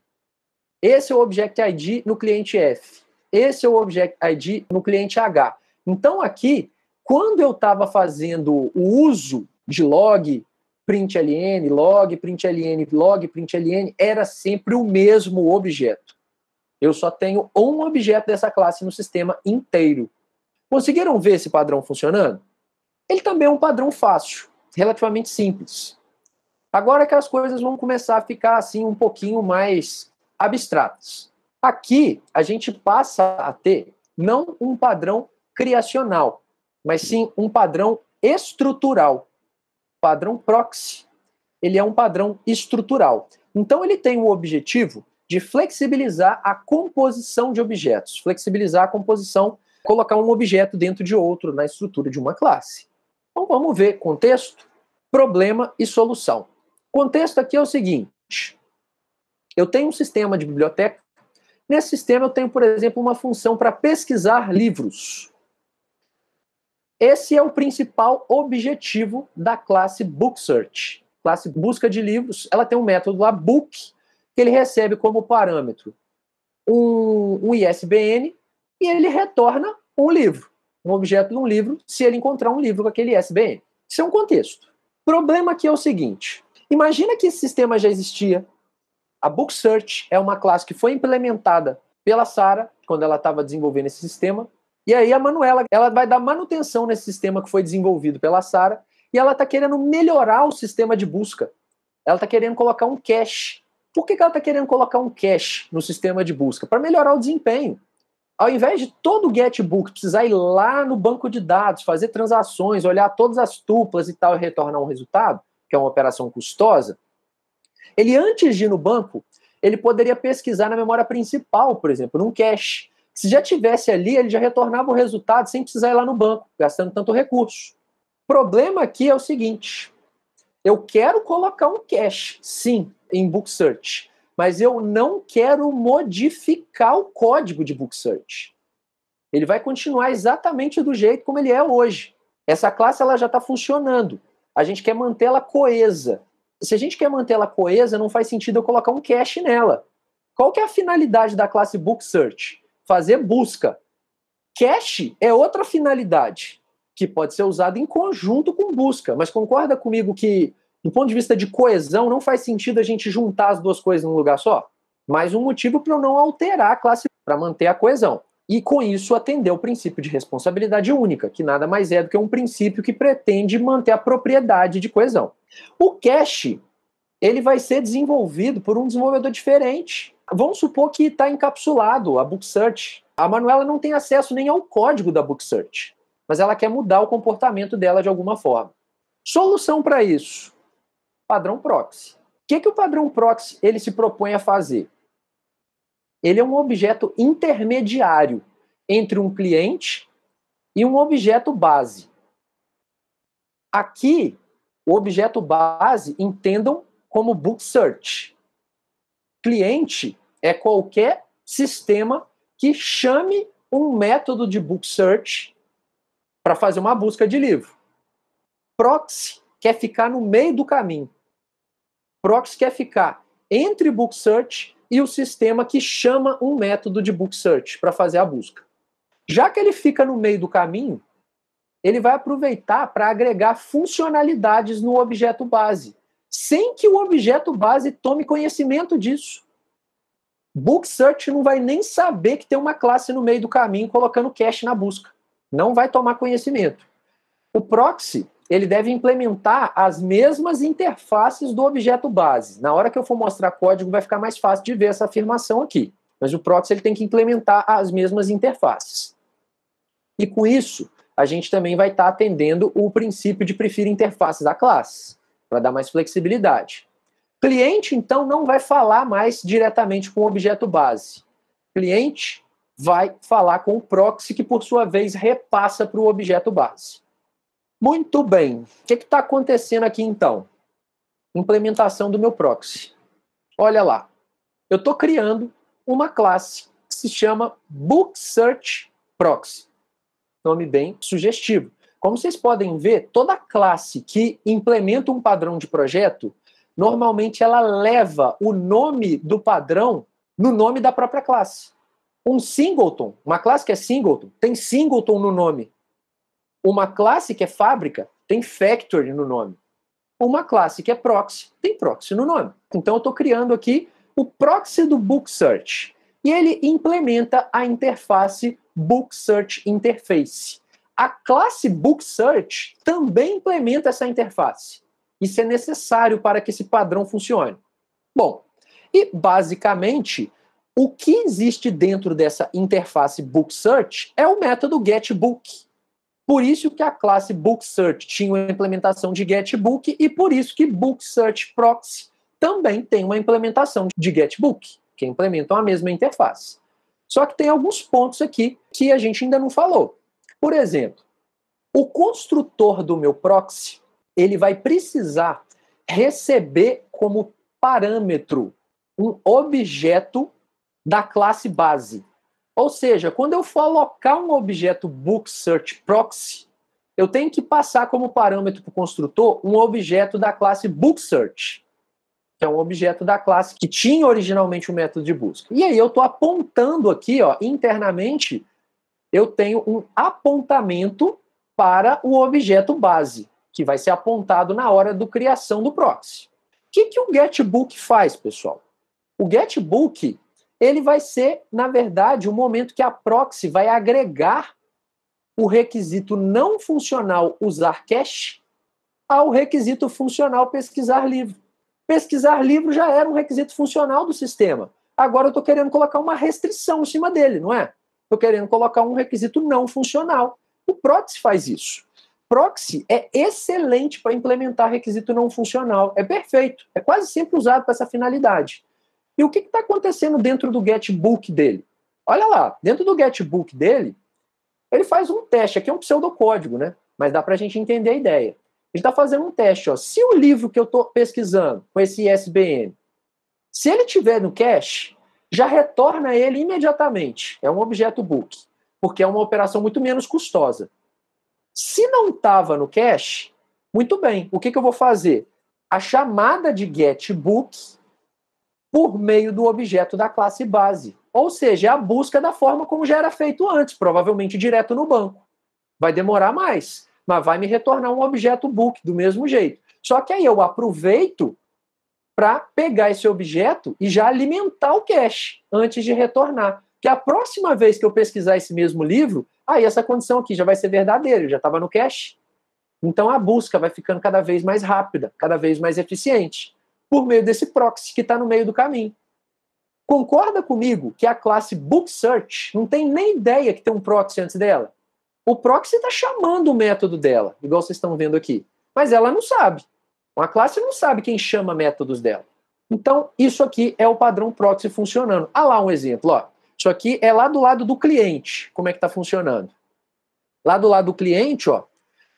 Speaker 1: Esse é o Object ID no cliente F. Esse é o Object ID no cliente H. Então aqui, quando eu estava fazendo o uso de log, println, log, println, log, println, era sempre o mesmo objeto. Eu só tenho um objeto dessa classe no sistema inteiro. Conseguiram ver esse padrão funcionando? Ele também é um padrão fácil, relativamente simples. Agora que as coisas vão começar a ficar assim um pouquinho mais abstratas. Aqui a gente passa a ter não um padrão criacional, mas sim um padrão estrutural. Padrão proxy. Ele é um padrão estrutural. Então ele tem o objetivo de flexibilizar a composição de objetos, flexibilizar a composição, colocar um objeto dentro de outro na estrutura de uma classe. Então vamos ver contexto, problema e solução. Contexto aqui é o seguinte: eu tenho um sistema de biblioteca. Nesse sistema eu tenho, por exemplo, uma função para pesquisar livros. Esse é o principal objetivo da classe BookSearch. Classe busca de livros, ela tem um método lá, book, que ele recebe como parâmetro um ISBN e ele retorna um livro, um objeto de um livro, se ele encontrar um livro com aquele ISBN. Isso é um contexto. O problema aqui é o seguinte: imagina que esse sistema já existia. A BookSearch é uma classe que foi implementada pela Sarah, quando ela estava desenvolvendo esse sistema, e aí a Manuela ela vai dar manutenção nesse sistema que foi desenvolvido pela Sarah, e ela está querendo melhorar o sistema de busca. Ela está querendo colocar um cache. Por que ela está querendo colocar um cache no sistema de busca? Para melhorar o desempenho. Ao invés de todo getBook precisar ir lá no banco de dados, fazer transações, olhar todas as tuplas e tal e retornar um resultado, que é uma operação custosa, ele, antes de ir no banco, ele poderia pesquisar na memória principal, por exemplo, num cache. Se já tivesse ali, ele já retornava o resultado sem precisar ir lá no banco, gastando tanto recurso. O problema aqui é o seguinte: eu quero colocar um cache, sim, em BookSearch, mas eu não quero modificar o código de BookSearch. Ele vai continuar exatamente do jeito como ele é hoje. Essa classe ela já está funcionando. A gente quer mantê-la coesa. Se a gente quer mantê-la coesa, não faz sentido eu colocar um cache nela. Qual que é a finalidade da classe BookSearch? Fazer busca. Cache é outra finalidade, que pode ser usada em conjunto com busca. Mas concorda comigo que, do ponto de vista de coesão, não faz sentido a gente juntar as duas coisas num lugar só? Mais um motivo para eu não alterar a classe, para manter a coesão. E, com isso, atender ao princípio de responsabilidade única, que nada mais é do que um princípio que pretende manter a propriedade de coesão. O cache, ele vai ser desenvolvido por um desenvolvedor diferente. Vamos supor que está encapsulado a BookSearch. A Manuela não tem acesso nem ao código da BookSearch, mas ela quer mudar o comportamento dela de alguma forma. Solução para isso: padrão proxy. O que o padrão proxy ele se propõe a fazer? ele é um objeto intermediário entre um cliente e um objeto base. Aqui, o objeto base, entendam como book search. Cliente é qualquer sistema que chame um método de book search para fazer uma busca de livro. Proxy quer ficar no meio do caminho. Proxy quer ficar entre book search e o sistema que chama um método de book search para fazer a busca. Já que ele fica no meio do caminho, ele vai aproveitar para agregar funcionalidades no objeto base, sem que o objeto base tome conhecimento disso. Book Search não vai nem saber que tem uma classe no meio do caminho colocando cache na busca. Não vai tomar conhecimento. O proxy, ele deve implementar as mesmas interfaces do objeto base. Na hora que eu for mostrar código, vai ficar mais fácil de ver essa afirmação aqui. Mas o proxy ele tem que implementar as mesmas interfaces. E com isso, a gente também vai estar atendendo o princípio de prefira interfaces da classe, para dar mais flexibilidade. Cliente, então, não vai falar mais diretamente com o objeto base. Cliente vai falar com o proxy, que por sua vez repassa para o objeto base. Muito bem. O que está acontecendo aqui, então? Implementação do meu proxy. Olha lá. Eu estou criando uma classe que se chama Book Search Proxy. Nome bem sugestivo. Como vocês podem ver, toda classe que implementa um padrão de projeto, normalmente ela leva o nome do padrão no nome da própria classe. Um singleton, uma classe que é singleton, tem singleton no nome. Uma classe que é fábrica, tem factory no nome. Uma classe que é proxy, tem proxy no nome. Então eu estou criando aqui o proxy do Book Search. E ele implementa a interface Book Search Interface. A classe Book Search também implementa essa interface. Isso é necessário para que esse padrão funcione. Bom, e basicamente, o que existe dentro dessa interface Book Search é o método getBook. Por isso que a classe Book Search tinha uma implementação de getBook e por isso que Book Search Proxy também tem uma implementação de getBook, que implementam a mesma interface. Só que tem alguns pontos aqui que a gente ainda não falou. Por exemplo, o construtor do meu proxy, ele vai precisar receber como parâmetro um objeto da classe base. Ou seja, quando eu for alocar um objeto Book Search Proxy, eu tenho que passar como parâmetro para o construtor um objeto da classe Book Search, que é um objeto da classe que tinha originalmente o método de busca. E aí eu estou apontando aqui, ó, internamente, eu tenho um apontamento para o objeto base, que vai ser apontado na hora da criação do proxy. O que o getBook faz, pessoal? O getBook, ele vai ser, na verdade, o momento que a proxy vai agregar o requisito não funcional usar cache ao requisito funcional pesquisar livro. Pesquisar livro já era um requisito funcional do sistema. Agora eu estou querendo colocar uma restrição em cima dele, não é? Estou querendo colocar um requisito não funcional. O proxy faz isso. Proxy é excelente para implementar requisito não funcional. É perfeito. É quase sempre usado para essa finalidade. E o que está acontecendo dentro do getBook dele? Olha lá, dentro do getBook dele, ele faz um teste. Aqui é um pseudocódigo, né? Mas dá para a gente entender a ideia. Ele está fazendo um teste. Ó. Se o livro que eu estou pesquisando com esse ISBN, se ele estiver no cache, já retorna ele imediatamente. É um objeto book, porque é uma operação muito menos custosa. Se não estava no cache, muito bem. O que eu vou fazer? A chamada de getBook por meio do objeto da classe base. Ou seja, a busca da forma como já era feito antes, provavelmente direto no banco. Vai demorar mais, mas vai me retornar um objeto book do mesmo jeito. Só que aí eu aproveito para pegar esse objeto e já alimentar o cache antes de retornar. Que a próxima vez que eu pesquisar esse mesmo livro, aí essa condição aqui já vai ser verdadeira, já estava no cache. Então a busca vai ficando cada vez mais rápida, cada vez mais eficiente, por meio desse proxy que está no meio do caminho. Concorda comigo que a classe Book Search não tem nem ideia que tem um proxy antes dela? O proxy está chamando o método dela, igual vocês estão vendo aqui. Mas ela não sabe. Uma classe não sabe quem chama métodos dela. Então, isso aqui é o padrão proxy funcionando. Ah lá um exemplo, ó. Isso aqui é lá do lado do cliente, como é que está funcionando. Lá do lado do cliente, ó,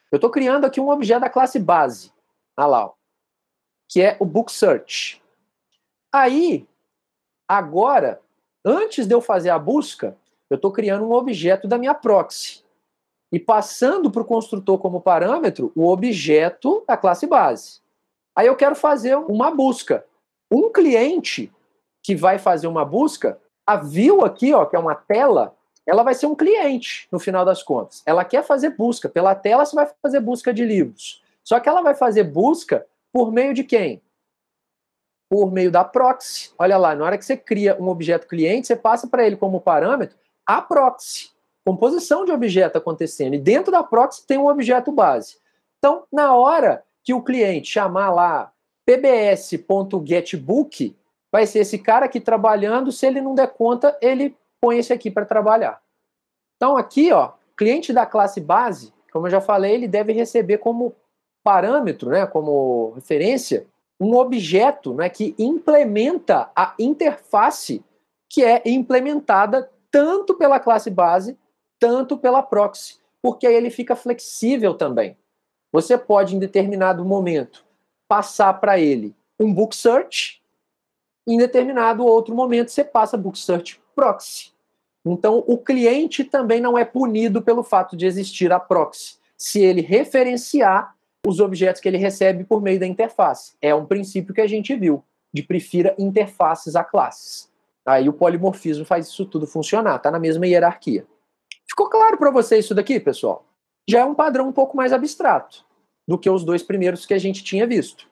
Speaker 1: eu estou criando aqui um objeto da classe base, ah lá, ó, que é o book search. Aí, agora, antes de eu fazer a busca, eu estou criando um objeto da minha proxy e passando para o construtor como parâmetro o objeto da classe base. Aí eu quero fazer uma busca. Um cliente que vai fazer uma busca, a view aqui, ó, que é uma tela, ela vai ser um cliente, no final das contas. Ela quer fazer busca. Pela tela você vai fazer busca de livros. Só que ela vai fazer busca por meio de quem? Por meio da proxy. Olha lá, na hora que você cria um objeto cliente, você passa para ele como parâmetro a proxy. Composição de objeto acontecendo. E dentro da proxy tem um objeto base. Então, na hora que o cliente chamar lá pbs.getBook, vai ser esse cara aqui trabalhando. Se ele não der conta, ele põe esse aqui para trabalhar. Então, aqui, ó, cliente da classe base, como eu já falei, ele deve receber como parâmetro, né, como referência, um objeto, né, que implementa a interface que é implementada tanto pela classe base, tanto pela proxy, porque aí ele fica flexível também. Você pode, em determinado momento, passar para ele um book search, em determinado outro momento você passa book search proxy. Então, o cliente também não é punido pelo fato de existir a proxy, se ele referenciar os objetos que ele recebe por meio da interface. É um princípio que a gente viu, de prefira interfaces a classes. Aí o polimorfismo faz isso tudo funcionar, tá na mesma hierarquia. Ficou claro para você isso daqui, pessoal? Já é um padrão um pouco mais abstrato do que os dois primeiros que a gente tinha visto.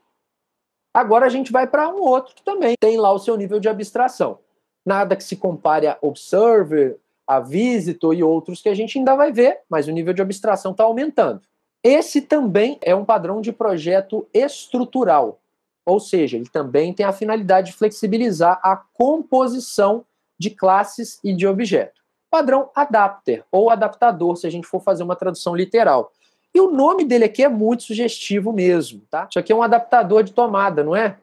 Speaker 1: Agora a gente vai para um outro que também tem lá o seu nível de abstração. Nada que se compare a Observer, a Visitor e outros que a gente ainda vai ver, mas o nível de abstração está aumentando. Esse também é um padrão de projeto estrutural, ou seja, ele também tem a finalidade de flexibilizar a composição de classes e de objeto. Padrão adapter, ou adaptador, se a gente for fazer uma tradução literal. E o nome dele aqui é muito sugestivo mesmo, tá? Isso aqui é um adaptador de tomada, não é?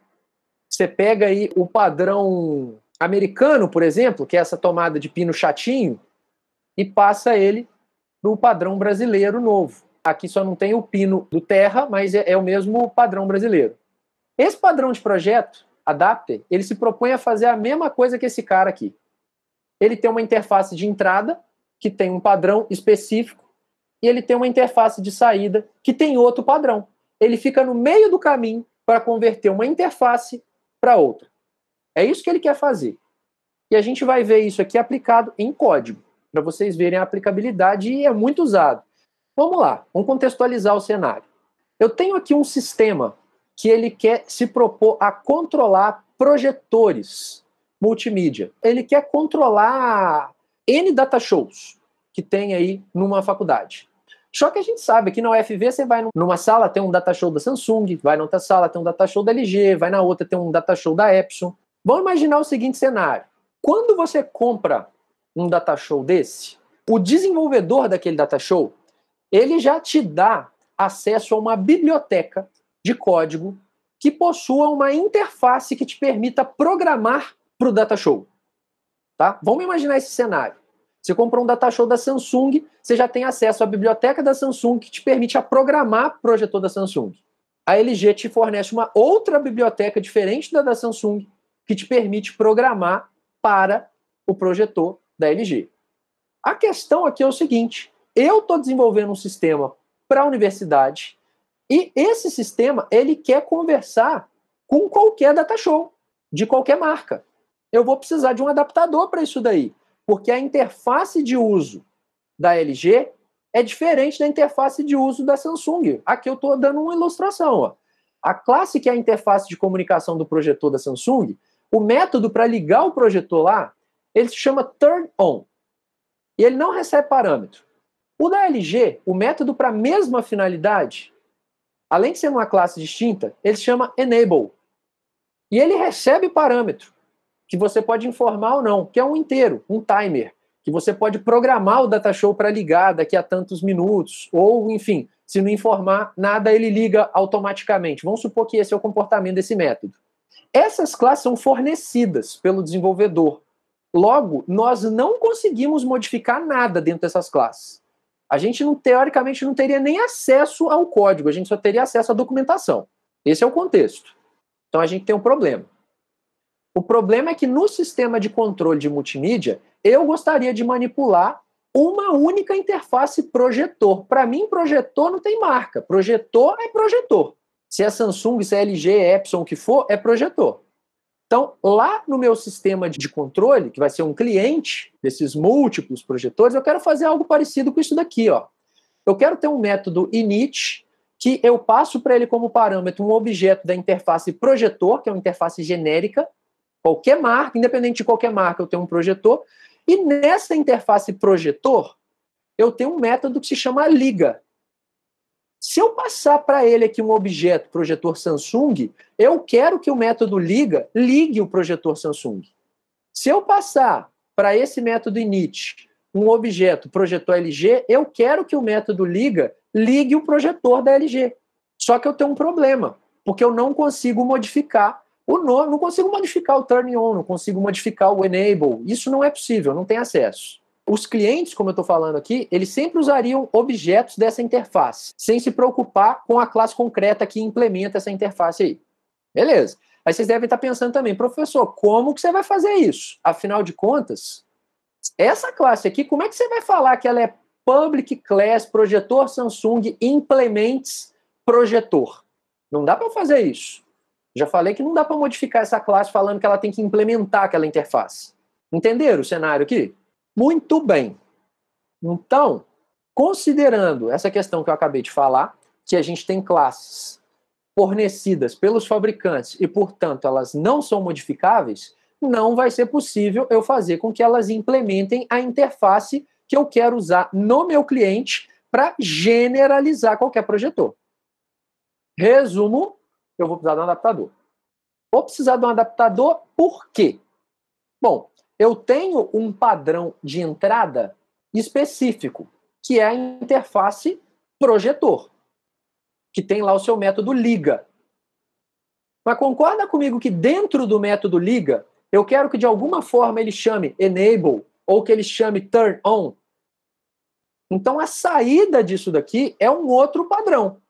Speaker 1: Você pega aí o padrão americano, por exemplo, que é essa tomada de pino chatinho, e passa ele para o padrão brasileiro novo. Aqui só não tem o pino do terra, mas é o mesmo padrão brasileiro. Esse padrão de projeto, Adapter, ele se propõe a fazer a mesma coisa que esse cara aqui. Ele tem uma interface de entrada, que tem um padrão específico, e ele tem uma interface de saída, que tem outro padrão. Ele fica no meio do caminho para converter uma interface para outra. É isso que ele quer fazer. E a gente vai ver isso aqui aplicado em código, para vocês verem a aplicabilidade, e é muito usado. Vamos lá, vamos contextualizar o cenário. Eu tenho aqui um sistema que ele quer se propor a controlar projetores multimídia. Ele quer controlar N data shows que tem aí numa faculdade. Só que a gente sabe que na UFV você vai numa sala, tem um data show da Samsung, vai na outra sala, tem um data show da LG, vai na outra, tem um data show da Epson. Vamos imaginar o seguinte cenário. Quando você compra um data show desse, o desenvolvedor daquele data show, ele já te dá acesso a uma biblioteca de código que possua uma interface que te permita programar para o data show. Tá? Vamos imaginar esse cenário. Você comprou um data show da Samsung, você já tem acesso à biblioteca da Samsung que te permite a programar o projetor da Samsung. A LG te fornece uma outra biblioteca diferente da Samsung que te permite programar para o projetor da LG. A questão aqui é o seguinte, eu estou desenvolvendo um sistema para a universidade e esse sistema ele quer conversar com qualquer data show, de qualquer marca. Eu vou precisar de um adaptador para isso daí, porque a interface de uso da LG é diferente da interface de uso da Samsung. Aqui eu estou dando uma ilustração. Ó. A classe que é a interface de comunicação do projetor da Samsung, o método para ligar o projetor lá, ele se chama turn on. E ele não recebe parâmetro. O da LG, o método para a mesma finalidade, além de ser uma classe distinta, ele se chama enable. E ele recebe parâmetro, que você pode informar ou não, que é um inteiro, um timer, que você pode programar o data show para ligar daqui a tantos minutos, ou, enfim, se não informar nada, ele liga automaticamente. Vamos supor que esse é o comportamento desse método. Essas classes são fornecidas pelo desenvolvedor. Logo, nós não conseguimos modificar nada dentro dessas classes. A gente, teoricamente, não teria nem acesso ao código, a gente só teria acesso à documentação. Esse é o contexto. Então, a gente tem um problema. O problema é que no sistema de controle de multimídia, eu gostaria de manipular uma única interface projetor. Para mim, projetor não tem marca. Projetor é projetor. Se é Samsung, se é LG, Epson, o que for, é projetor. Então, lá no meu sistema de controle, que vai ser um cliente desses múltiplos projetores, eu quero fazer algo parecido com isso daqui, ó. Eu quero ter um método init, que eu passo para ele como parâmetro um objeto da interface projetor, que é uma interface genérica, qualquer marca, independente de qualquer marca, eu tenho um projetor, e nessa interface projetor, eu tenho um método que se chama liga. Se eu passar para ele aqui um objeto projetor Samsung, eu quero que o método liga ligue o projetor Samsung. Se eu passar para esse método init um objeto projetor LG, eu quero que o método liga ligue o projetor da LG. Só que eu tenho um problema, porque eu não consigo modificar o nome, não consigo modificar o turn on, não consigo modificar o enable. Isso não é possível, não tem acesso. Os clientes, como eu estou falando aqui, eles sempre usariam objetos dessa interface, sem se preocupar com a classe concreta que implementa essa interface aí. Beleza. Aí vocês devem estar pensando também, professor, como que você vai fazer isso? Afinal de contas, essa classe aqui, como é que você vai falar que ela é Public Class Projetor Samsung Implements Projetor? Não dá para fazer isso. Já falei que não dá para modificar essa classe falando que ela tem que implementar aquela interface. Entenderam o cenário aqui? Muito bem. Então, considerando essa questão que eu acabei de falar, que a gente tem classes fornecidas pelos fabricantes e, portanto, elas não são modificáveis, não vai ser possível eu fazer com que elas implementem a interface que eu quero usar no meu cliente para generalizar qualquer projetor. Resumo, eu vou precisar de um adaptador. Vou precisar de um adaptador por quê? Bom, eu tenho um padrão de entrada específico, que é a interface projetor, que tem lá o seu método liga. Mas concorda comigo que dentro do método liga, eu quero que de alguma forma ele chame enable ou que ele chame turn on? Então a saída disso daqui é um outro padrão.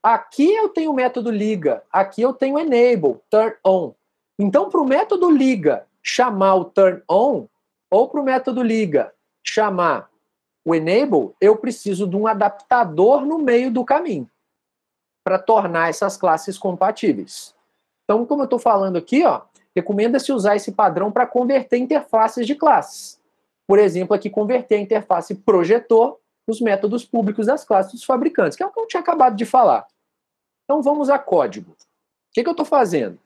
Speaker 1: Aqui eu tenho o método liga, aqui eu tenho enable, turn on. Então para o método liga chamar o turn on, ou para o método liga chamar o enable, eu preciso de um adaptador no meio do caminho para tornar essas classes compatíveis. Então, como eu estou falando aqui, ó, recomenda-se usar esse padrão para converter interfaces de classes. Por exemplo, aqui converter a interface projetor nos métodos públicos das classes dos fabricantes, que é o que eu tinha acabado de falar. Então, vamos a código. O que eu estou fazendo?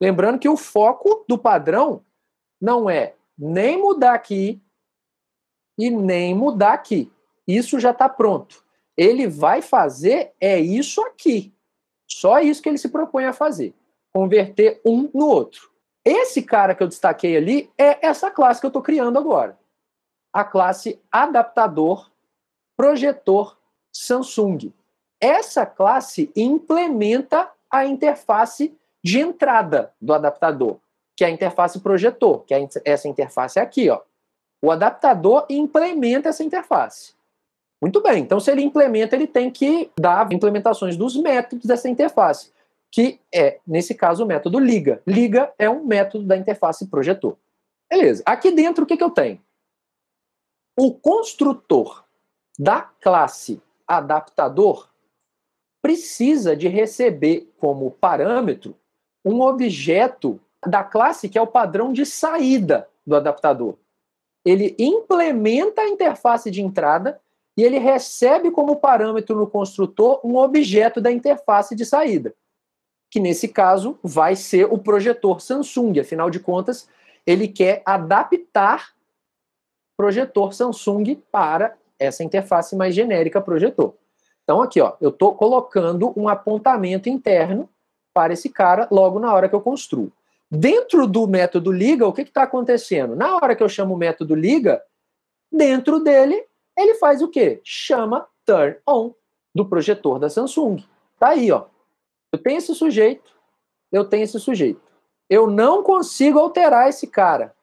Speaker 1: Lembrando que o foco do padrão não é nem mudar aqui e nem mudar aqui. Isso já está pronto. Ele vai fazer isso aqui. Só isso que ele se propõe a fazer. Converter um no outro. Esse cara que eu destaquei ali é essa classe que eu estou criando agora. A classe adaptador projetor Samsung. Essa classe implementa a interface de entrada do adaptador, que é a interface projetor, que é essa interface aqui, ó. O adaptador implementa essa interface. Muito bem, então se ele implementa, ele tem que dar implementações dos métodos dessa interface, que é, nesse caso, o método liga. Liga é um método da interface projetor. Beleza, aqui dentro o que eu tenho? O construtor da classe adaptador precisa de receber como parâmetro um objeto da classe que é o padrão de saída do adaptador. Ele implementa a interface de entrada e ele recebe como parâmetro no construtor um objeto da interface de saída, que nesse caso vai ser o projetor Samsung. Afinal de contas, ele quer adaptar o projetor Samsung para essa interface mais genérica projetor. Então aqui, ó, eu estou colocando um apontamento interno para esse cara logo na hora que eu construo. Dentro do método liga, o que está acontecendo? Na hora que eu chamo o método liga, dentro dele, ele faz o quê? Chama turn on do projetor da Samsung. Tá aí, ó. Eu tenho esse sujeito, eu tenho esse sujeito. Eu não consigo alterar esse cara,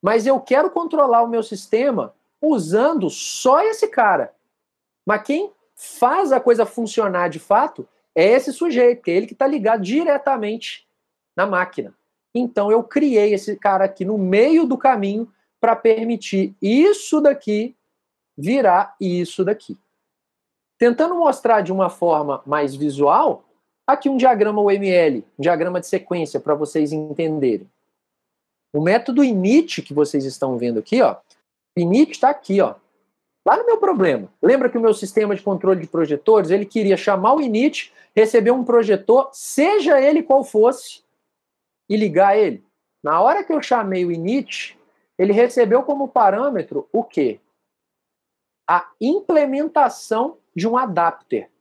Speaker 1: mas eu quero controlar o meu sistema usando só esse cara. Mas quem faz a coisa funcionar de fato é esse sujeito, que é ele que está ligado diretamente na máquina. Então eu criei esse cara aqui no meio do caminho para permitir isso daqui virar isso daqui. Tentando mostrar de uma forma mais visual, aqui um diagrama UML, um diagrama de sequência para vocês entenderem. O método init que vocês estão vendo aqui, ó, init está aqui, ó, lá no meu problema. Lembra que o meu sistema de controle de projetores, ele queria chamar o init, receber um projetor, seja ele qual fosse, e ligar ele. Na hora que eu chamei o init, ele recebeu como parâmetro o quê? A implementação de um adapter.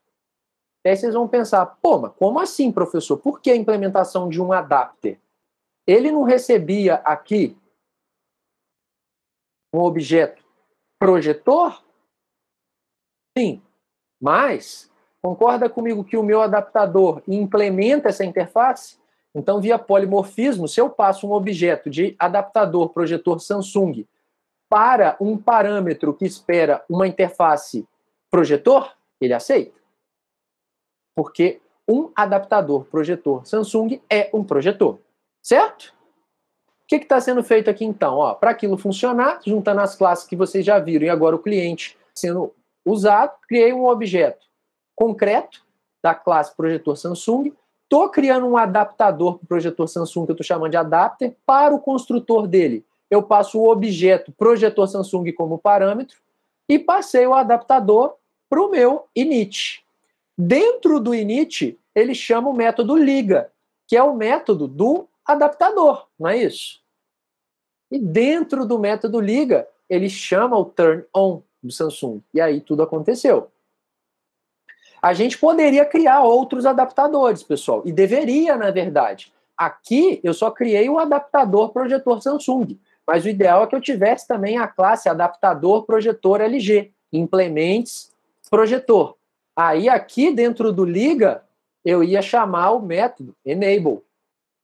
Speaker 1: E aí vocês vão pensar, pô, mas como assim, professor? Por que a implementação de um adapter? Ele não recebia aqui um objeto projetor? Sim, mas concorda comigo que o meu adaptador implementa essa interface? Então, via polimorfismo, se eu passo um objeto de adaptador projetor Samsung para um parâmetro que espera uma interface projetor, ele aceita. Porque um adaptador projetor Samsung é um projetor. Certo? O que está sendo feito aqui então? Para aquilo funcionar, juntando as classes que vocês já viram e agora o cliente sendo usado, criei um objeto concreto da classe projetor Samsung. Estou criando um adaptador para o projetor Samsung, que eu estou chamando de adapter, para o construtor dele. Eu passo o objeto projetor Samsung como parâmetro e passei o adaptador para o meu init. Dentro do init, ele chama o método liga, que é o método do adaptador, não é isso? E dentro do método liga, ele chama o turn on do Samsung. E aí tudo aconteceu. A gente poderia criar outros adaptadores, pessoal, e deveria, na verdade. Aqui eu só criei o adaptador projetor Samsung, mas o ideal é que eu tivesse também a classe adaptador projetor LG, implements projetor. Aí aqui dentro do liga, eu ia chamar o método enable.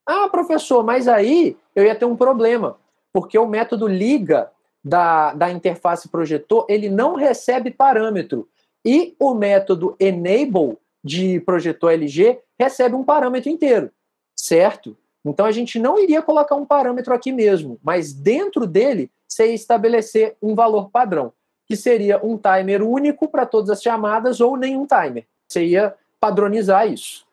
Speaker 1: Ah, professor, mas aí eu ia ter um problema, porque o método liga da interface projetor, ele não recebe parâmetro. E o método enable de projetor LG recebe um parâmetro inteiro, certo? Então a gente não iria colocar um parâmetro aqui mesmo, mas dentro dele você ia estabelecer um valor padrão, que seria um timer único para todas as chamadas ou nenhum timer. Você ia padronizar isso.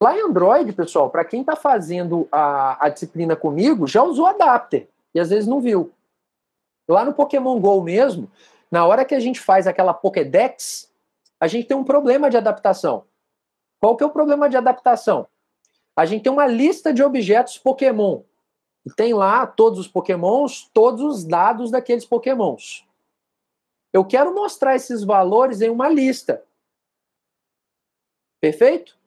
Speaker 1: Lá em Android, pessoal, para quem está fazendo a disciplina comigo, já usou adapter e às vezes não viu. Lá no Pokémon GO mesmo, na hora que a gente faz aquela Pokédex, a gente tem um problema de adaptação. Qual que é o problema de adaptação? A gente tem uma lista de objetos Pokémon. E tem lá todos os Pokémons, todos os dados daqueles Pokémons. Eu quero mostrar esses valores em uma lista. Perfeito?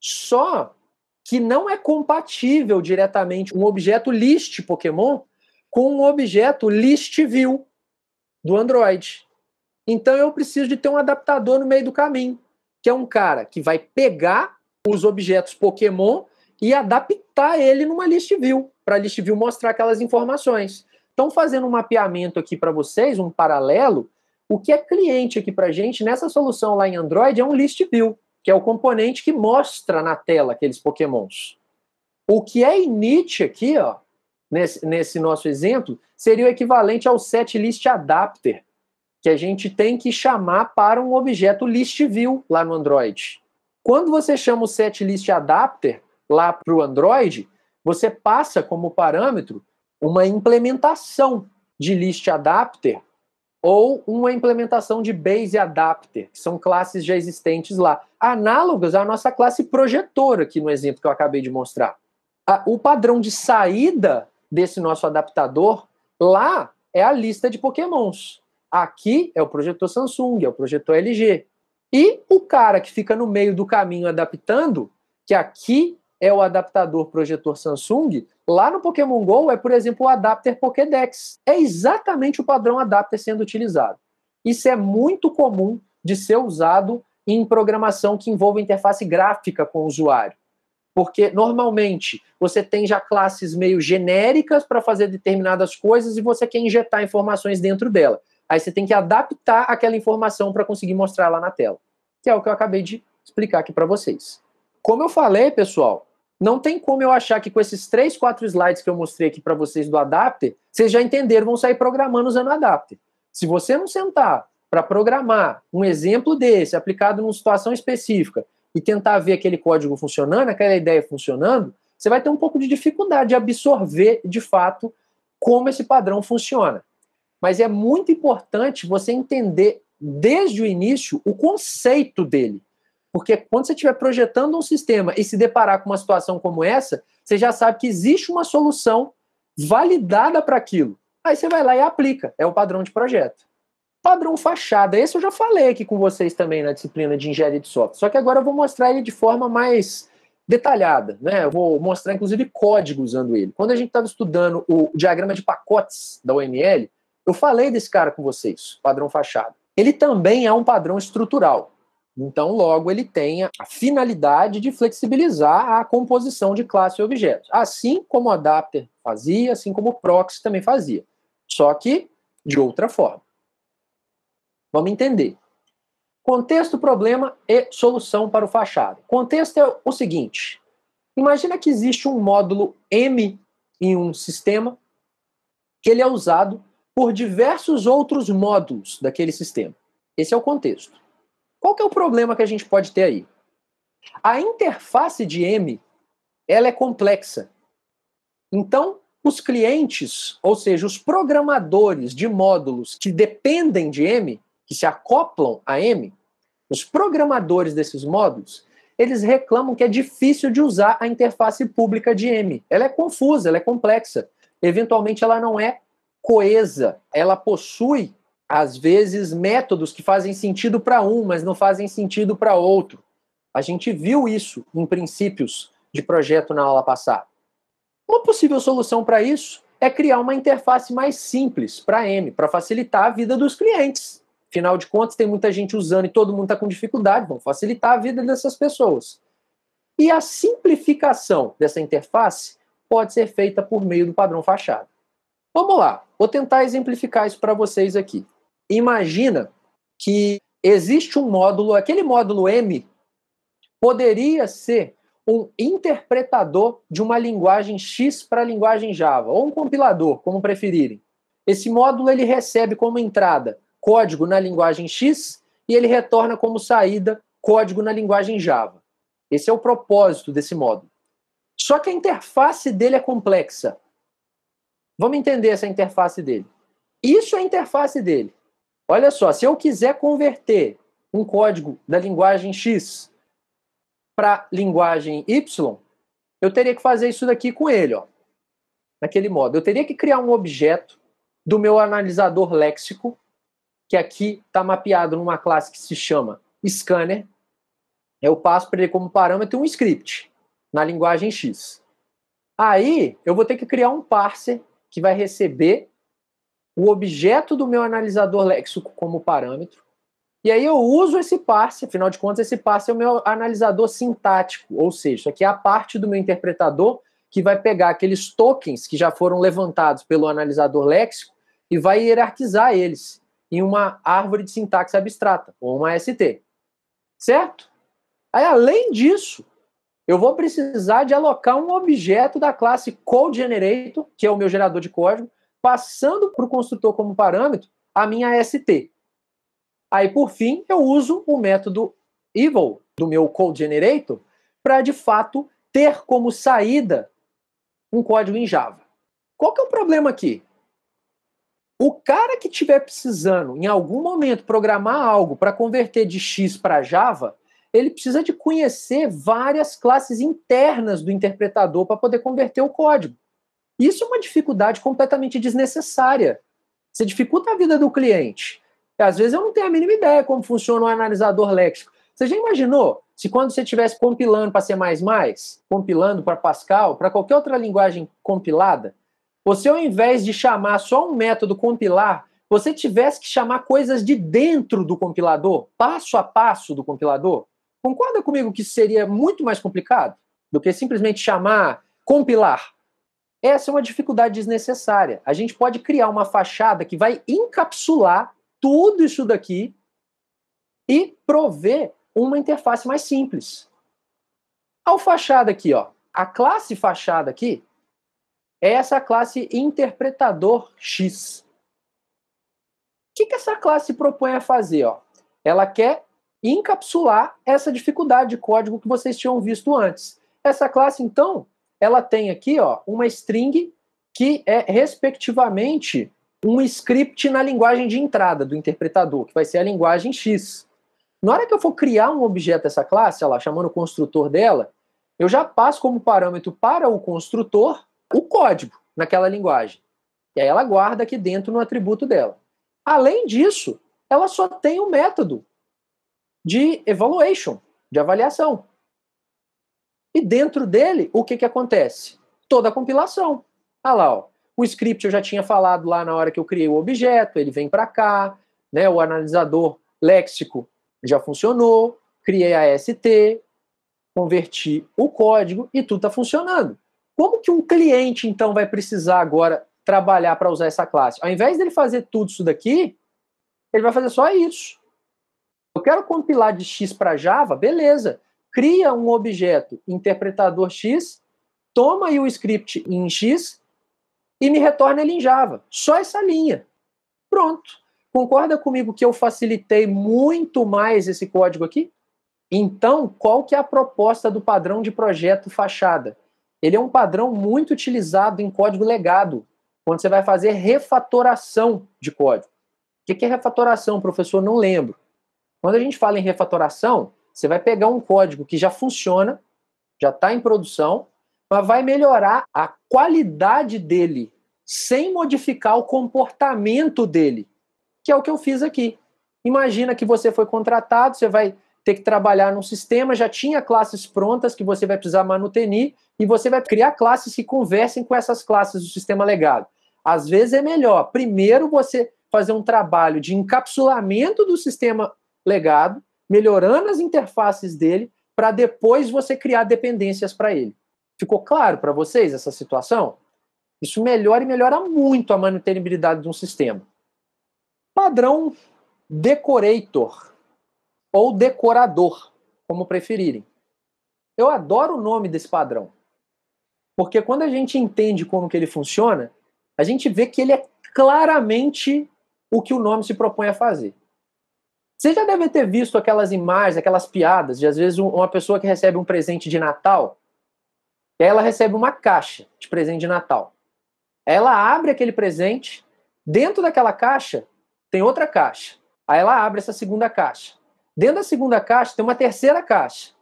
Speaker 1: Só que não é compatível diretamente um objeto list Pokémon com um objeto list view do Android. Então eu preciso de ter um adaptador no meio do caminho, que é um cara que vai pegar os objetos Pokémon e adaptar ele numa list view, para a list view mostrar aquelas informações. Então, fazendo um mapeamento aqui para vocês, um paralelo, o que é cliente aqui para a gente nessa solução lá em Android é um list view, que é o componente que mostra na tela aqueles Pokémons. O que é init aqui, ó, nesse nosso exemplo, seria o equivalente ao setListAdapter, que a gente tem que chamar para um objeto listview lá no Android. Quando você chama o setListAdapter lá para o Android, você passa como parâmetro uma implementação de listAdapter ou uma implementação de baseAdapter, que são classes já existentes lá, análogas à nossa classe projetor aqui no exemplo que eu acabei de mostrar. O padrão de saída desse nosso adaptador lá é a lista de Pokémons. Aqui é o projetor Samsung, é o projetor LG. E o cara que fica no meio do caminho adaptando, que aqui é o adaptador projetor Samsung, lá no Pokémon GO é, por exemplo, o adapter Pokédex. É exatamente o padrão adapter sendo utilizado. Isso é muito comum de ser usado em programação que envolve interface gráfica com o usuário. Porque, normalmente, você tem já classes meio genéricas para fazer determinadas coisas e você quer injetar informações dentro dela. Aí você tem que adaptar aquela informação para conseguir mostrar lá na tela. Que é o que eu acabei de explicar aqui para vocês. Como eu falei, pessoal, não tem como eu achar que com esses 3, 4 slides que eu mostrei aqui para vocês do Adapter, vocês já entenderam, vão sair programando usando o Adapter. Se você não sentar para programar um exemplo desse, aplicado numa situação específica, e tentar ver aquele código funcionando, aquela ideia funcionando, você vai ter um pouco de dificuldade de absorver, de fato, como esse padrão funciona. Mas é muito importante você entender, desde o início, o conceito dele. Porque quando você estiver projetando um sistema e se deparar com uma situação como essa, você já sabe que existe uma solução validada para aquilo. Aí você vai lá e aplica. É o padrão de projeto. Padrão fachada, esse eu já falei aqui com vocês também na disciplina de engenharia de software, só que agora eu vou mostrar ele de forma mais detalhada, né? Eu vou mostrar inclusive código usando ele. Quando a gente estava estudando o diagrama de pacotes da OML, eu falei desse cara com vocês, padrão fachada. Ele também é um padrão estrutural, então logo ele tem a finalidade de flexibilizar a composição de classe e objetos, assim como o Adapter fazia, assim como o Proxy também fazia, só que de outra forma. Vamos entender. Contexto, problema e solução para o fachada. Contexto é o seguinte. Imagina que existe um módulo M em um sistema que ele é usado por diversos outros módulos daquele sistema. Esse é o contexto. Qual que é o problema que a gente pode ter aí? A interface de M, ela é complexa. Então, os clientes, ou seja, os programadores de módulos que dependem de M, que se acoplam a M, os programadores desses módulos, eles reclamam que é difícil de usar a interface pública de M. Ela é confusa, ela é complexa. Eventualmente, ela não é coesa. Ela possui, às vezes, métodos que fazem sentido para um, mas não fazem sentido para outro. A gente viu isso em princípios de projeto na aula passada. Uma possível solução para isso é criar uma interface mais simples para M, para facilitar a vida dos clientes. Afinal de contas, tem muita gente usando e todo mundo está com dificuldade, vamos facilitar a vida dessas pessoas. E a simplificação dessa interface pode ser feita por meio do padrão fachada. Vamos lá, vou tentar exemplificar isso para vocês aqui. Imagina que existe um módulo, aquele módulo M poderia ser um interpretador de uma linguagem X para a linguagem Java, ou um compilador, como preferirem. Esse módulo ele recebe como entrada código na linguagem X e ele retorna como saída código na linguagem Java. Esse é o propósito desse módulo. Só que a interface dele é complexa. Vamos entender essa interface dele. Isso é a interface dele. Olha só, se eu quiser converter um código da linguagem X para a linguagem Y, eu teria que fazer isso daqui com ele, ó, naquele modo. Eu teria que criar um objeto do meu analisador léxico, que aqui está mapeado numa classe que se chama scanner. Eu passo para ele como parâmetro um script na linguagem X. Aí eu vou ter que criar um parser que vai receber o objeto do meu analisador léxico como parâmetro. E aí eu uso esse parser, afinal de contas, esse parser é o meu analisador sintático, ou seja, isso aqui é a parte do meu interpretador que vai pegar aqueles tokens que já foram levantados pelo analisador léxico e vai hierarquizar eles em uma árvore de sintaxe abstrata, ou uma ST. Certo? Aí, além disso, eu vou precisar de alocar um objeto da classe CodeGenerator, que é o meu gerador de código, passando para o construtor como parâmetro a minha ST. Aí, por fim, eu uso o método eval do meu CodeGenerator para, de fato, ter como saída um código em Java. Qual que é o problema aqui? O cara que estiver precisando, em algum momento, programar algo para converter de X para Java, ele precisa de conhecer várias classes internas do interpretador para poder converter o código. Isso é uma dificuldade completamente desnecessária. Você dificulta a vida do cliente. E, às vezes eu não tenho a mínima ideia como funciona o analisador léxico. Você já imaginou se quando você estivesse compilando para C++, compilando para Pascal, para qualquer outra linguagem compilada, você, ao invés de chamar só um método compilar, você tivesse que chamar coisas de dentro do compilador, passo a passo do compilador? Concorda comigo que isso seria muito mais complicado? do que simplesmente chamar, compilar. Essa é uma dificuldade desnecessária. A gente pode criar uma fachada que vai encapsular tudo isso daqui e prover uma interface mais simples. A fachada aqui, ó, a classe fachada aqui é essa classe interpretador X. O que essa classe propõe a fazer? Ó? Ela quer encapsular essa dificuldade de código que vocês tinham visto antes. Essa classe, então, ela tem aqui ó, uma string que é, respectivamente, um script na linguagem de entrada do interpretador, que vai ser a linguagem X. Na hora que eu for criar um objeto dessa classe, ó lá, chamando o construtor dela, eu já passo como parâmetro para o construtor o código naquela linguagem. E aí ela guarda aqui dentro no atributo dela. Além disso, ela só tem um método de evaluation, de avaliação. E dentro dele, o que acontece? Toda a compilação. Ah lá, ó, o script eu já tinha falado lá na hora que eu criei o objeto, ele vem para cá, né, o analisador léxico já funcionou, criei a AST, converti o código e tudo está funcionando. Como que um cliente, então, vai precisar agora trabalhar para usar essa classe? Ao invés dele fazer tudo isso daqui, ele vai fazer só isso. Eu quero compilar de X para Java, beleza. Cria um objeto interpretador X, toma aí o script em X e me retorna ele em Java. Só essa linha. Pronto. Concorda comigo que eu facilitei muito mais esse código aqui? Então, qual que é a proposta do padrão de projeto fachada? Ele é um padrão muito utilizado em código legado, quando você vai fazer refatoração de código. O que é refatoração, professor? Não lembro. Quando a gente fala em refatoração, você vai pegar um código que já funciona, já está em produção, mas vai melhorar a qualidade dele, sem modificar o comportamento dele, que é o que eu fiz aqui. Imagina que você foi contratado, você vai ter que trabalhar num sistema, já tinha classes prontas que você vai precisar manutenir, e você vai criar classes que conversem com essas classes do sistema legado. Às vezes é melhor, primeiro você fazer um trabalho de encapsulamento do sistema legado, melhorando as interfaces dele, para depois você criar dependências para ele. Ficou claro para vocês essa situação? Isso melhora e melhora muito a manutenibilidade de um sistema. Padrão decorator, ou decorador, como preferirem. Eu adoro o nome desse padrão, porque quando a gente entende como que ele funciona, a gente vê que ele é claramente o que o nome se propõe a fazer. Você já deve ter visto aquelas imagens, aquelas piadas, de às vezes uma pessoa que recebe um presente de Natal, e aí ela recebe uma caixa de presente de Natal. Ela abre aquele presente, dentro daquela caixa tem outra caixa. Aí ela abre essa segunda caixa. Dentro da segunda caixa tem uma terceira caixa.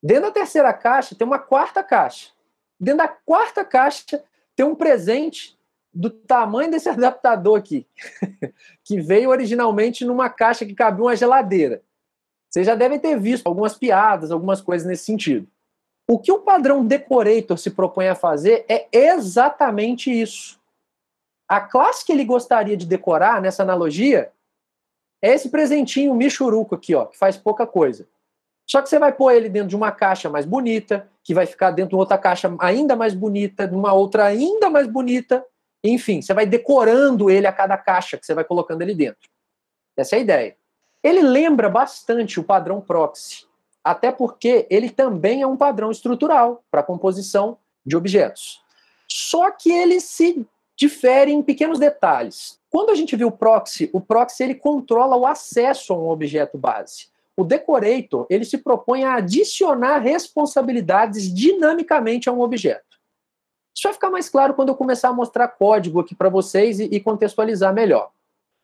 Speaker 1: Dentro da terceira caixa tem uma quarta caixa. Dentro da quarta caixa tem um presente do tamanho desse adaptador aqui, que veio originalmente numa caixa que cabia uma geladeira. Vocês já devem ter visto algumas piadas, algumas coisas nesse sentido. O que o padrão decorator se propõe a fazer é exatamente isso. A classe que ele gostaria de decorar, nessa analogia, é esse presentinho michuruco aqui, ó, que faz pouca coisa. Só que você vai pôr ele dentro de uma caixa mais bonita, que vai ficar dentro de outra caixa ainda mais bonita, de uma outra ainda mais bonita. Enfim, você vai decorando ele a cada caixa que você vai colocando ele dentro. Essa é a ideia. Ele lembra bastante o padrão proxy, até porque ele também é um padrão estrutural para a composição de objetos. Só que ele se difere em pequenos detalhes. Quando a gente viu o proxy ele controla o acesso a um objeto base. O decorator, ele se propõe a adicionar responsabilidades dinamicamente a um objeto. Isso vai ficar mais claro quando eu começar a mostrar código aqui para vocês e contextualizar melhor.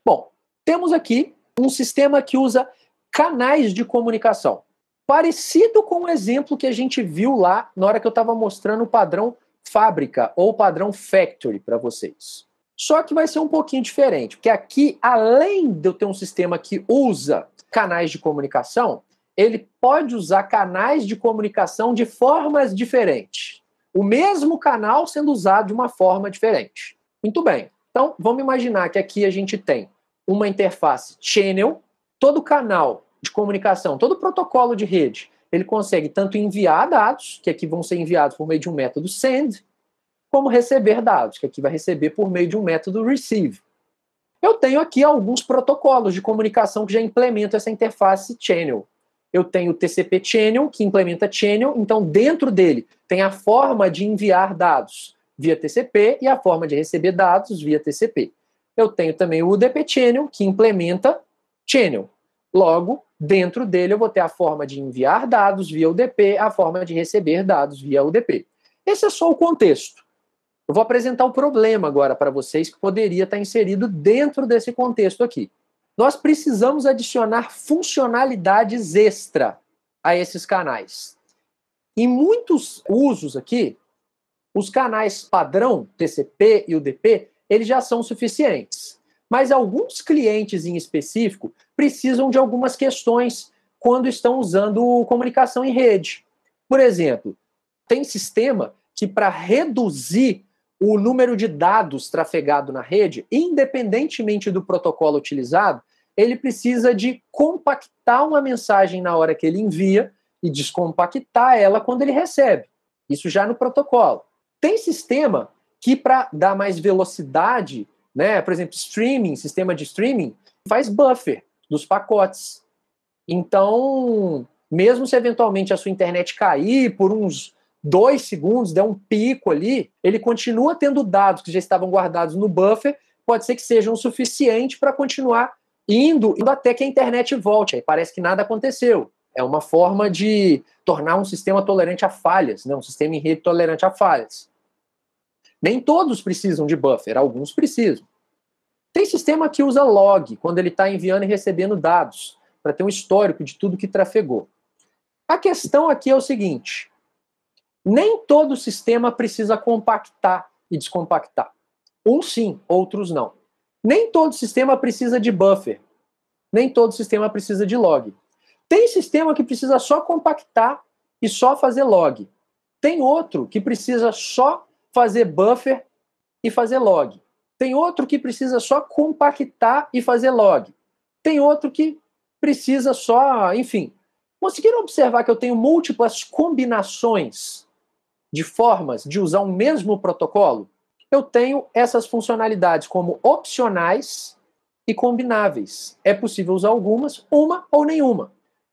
Speaker 1: Bom, temos aqui um sistema que usa canais de comunicação. Parecido com o exemplo que a gente viu lá na hora que eu estava mostrando o padrão fábrica ou padrão factory para vocês. Só que vai ser um pouquinho diferente, porque aqui, além de eu ter um sistema que usa canais de comunicação, ele pode usar canais de comunicação de formas diferentes. O mesmo canal sendo usado de uma forma diferente. Muito bem. Então, vamos imaginar que aqui a gente tem uma interface channel, todo canal de comunicação, todo protocolo de rede, ele consegue tanto enviar dados, que aqui vão ser enviados por meio de um método send, como receber dados, que aqui vai receber por meio de um método receive. Eu tenho aqui alguns protocolos de comunicação que já implementam essa interface channel. Eu tenho o TCP channel, que implementa channel, então dentro dele tem a forma de enviar dados via TCP e a forma de receber dados via TCP. Eu tenho também o UDP channel, que implementa channel. Logo, dentro dele eu vou ter a forma de enviar dados via UDP, a forma de receber dados via UDP. Esse é só o contexto. Eu vou apresentar o problema agora para vocês que poderia estar inserido dentro desse contexto aqui. Nós precisamos adicionar funcionalidades extra a esses canais. Em muitos usos aqui, os canais padrão, TCP e UDP, eles já são suficientes. Mas alguns clientes em específico precisam de algumas questões quando estão usando comunicação em rede. Por exemplo, tem sistema que para reduzir o número de dados trafegado na rede, independentemente do protocolo utilizado, ele precisa de compactar uma mensagem na hora que ele envia e descompactar ela quando ele recebe. Isso já no protocolo. Tem sistema que, para dar mais velocidade, né, por exemplo, streaming, sistema de streaming, faz buffer dos pacotes. Então, mesmo se eventualmente a sua internet cair por uns 2 segundos, der um pico ali, ele continua tendo dados que já estavam guardados no buffer, pode ser que sejam o suficiente para continuar indo até que a internet volte. Aí parece que nada aconteceu. É uma forma de tornar um sistema tolerante a falhas, né? Um sistema em rede tolerante a falhas. Nem todos precisam de buffer, alguns precisam. Tem sistema que usa log, quando ele está enviando e recebendo dados, para ter um histórico de tudo que trafegou. A questão aqui é o seguinte: nem todo sistema precisa compactar e descompactar. Uns sim, outros não. Nem todo sistema precisa de buffer. Nem todo sistema precisa de log. Tem sistema que precisa só compactar e só fazer log. Tem outro que precisa só fazer buffer e fazer log. Tem outro que precisa só compactar e fazer log. Tem outro que precisa só, enfim. Conseguiram observar que eu tenho múltiplas combinações de formas de usar o mesmo protocolo? Eu tenho essas funcionalidades como opcionais e combináveis. É possível usar algumas, uma ou nenhuma.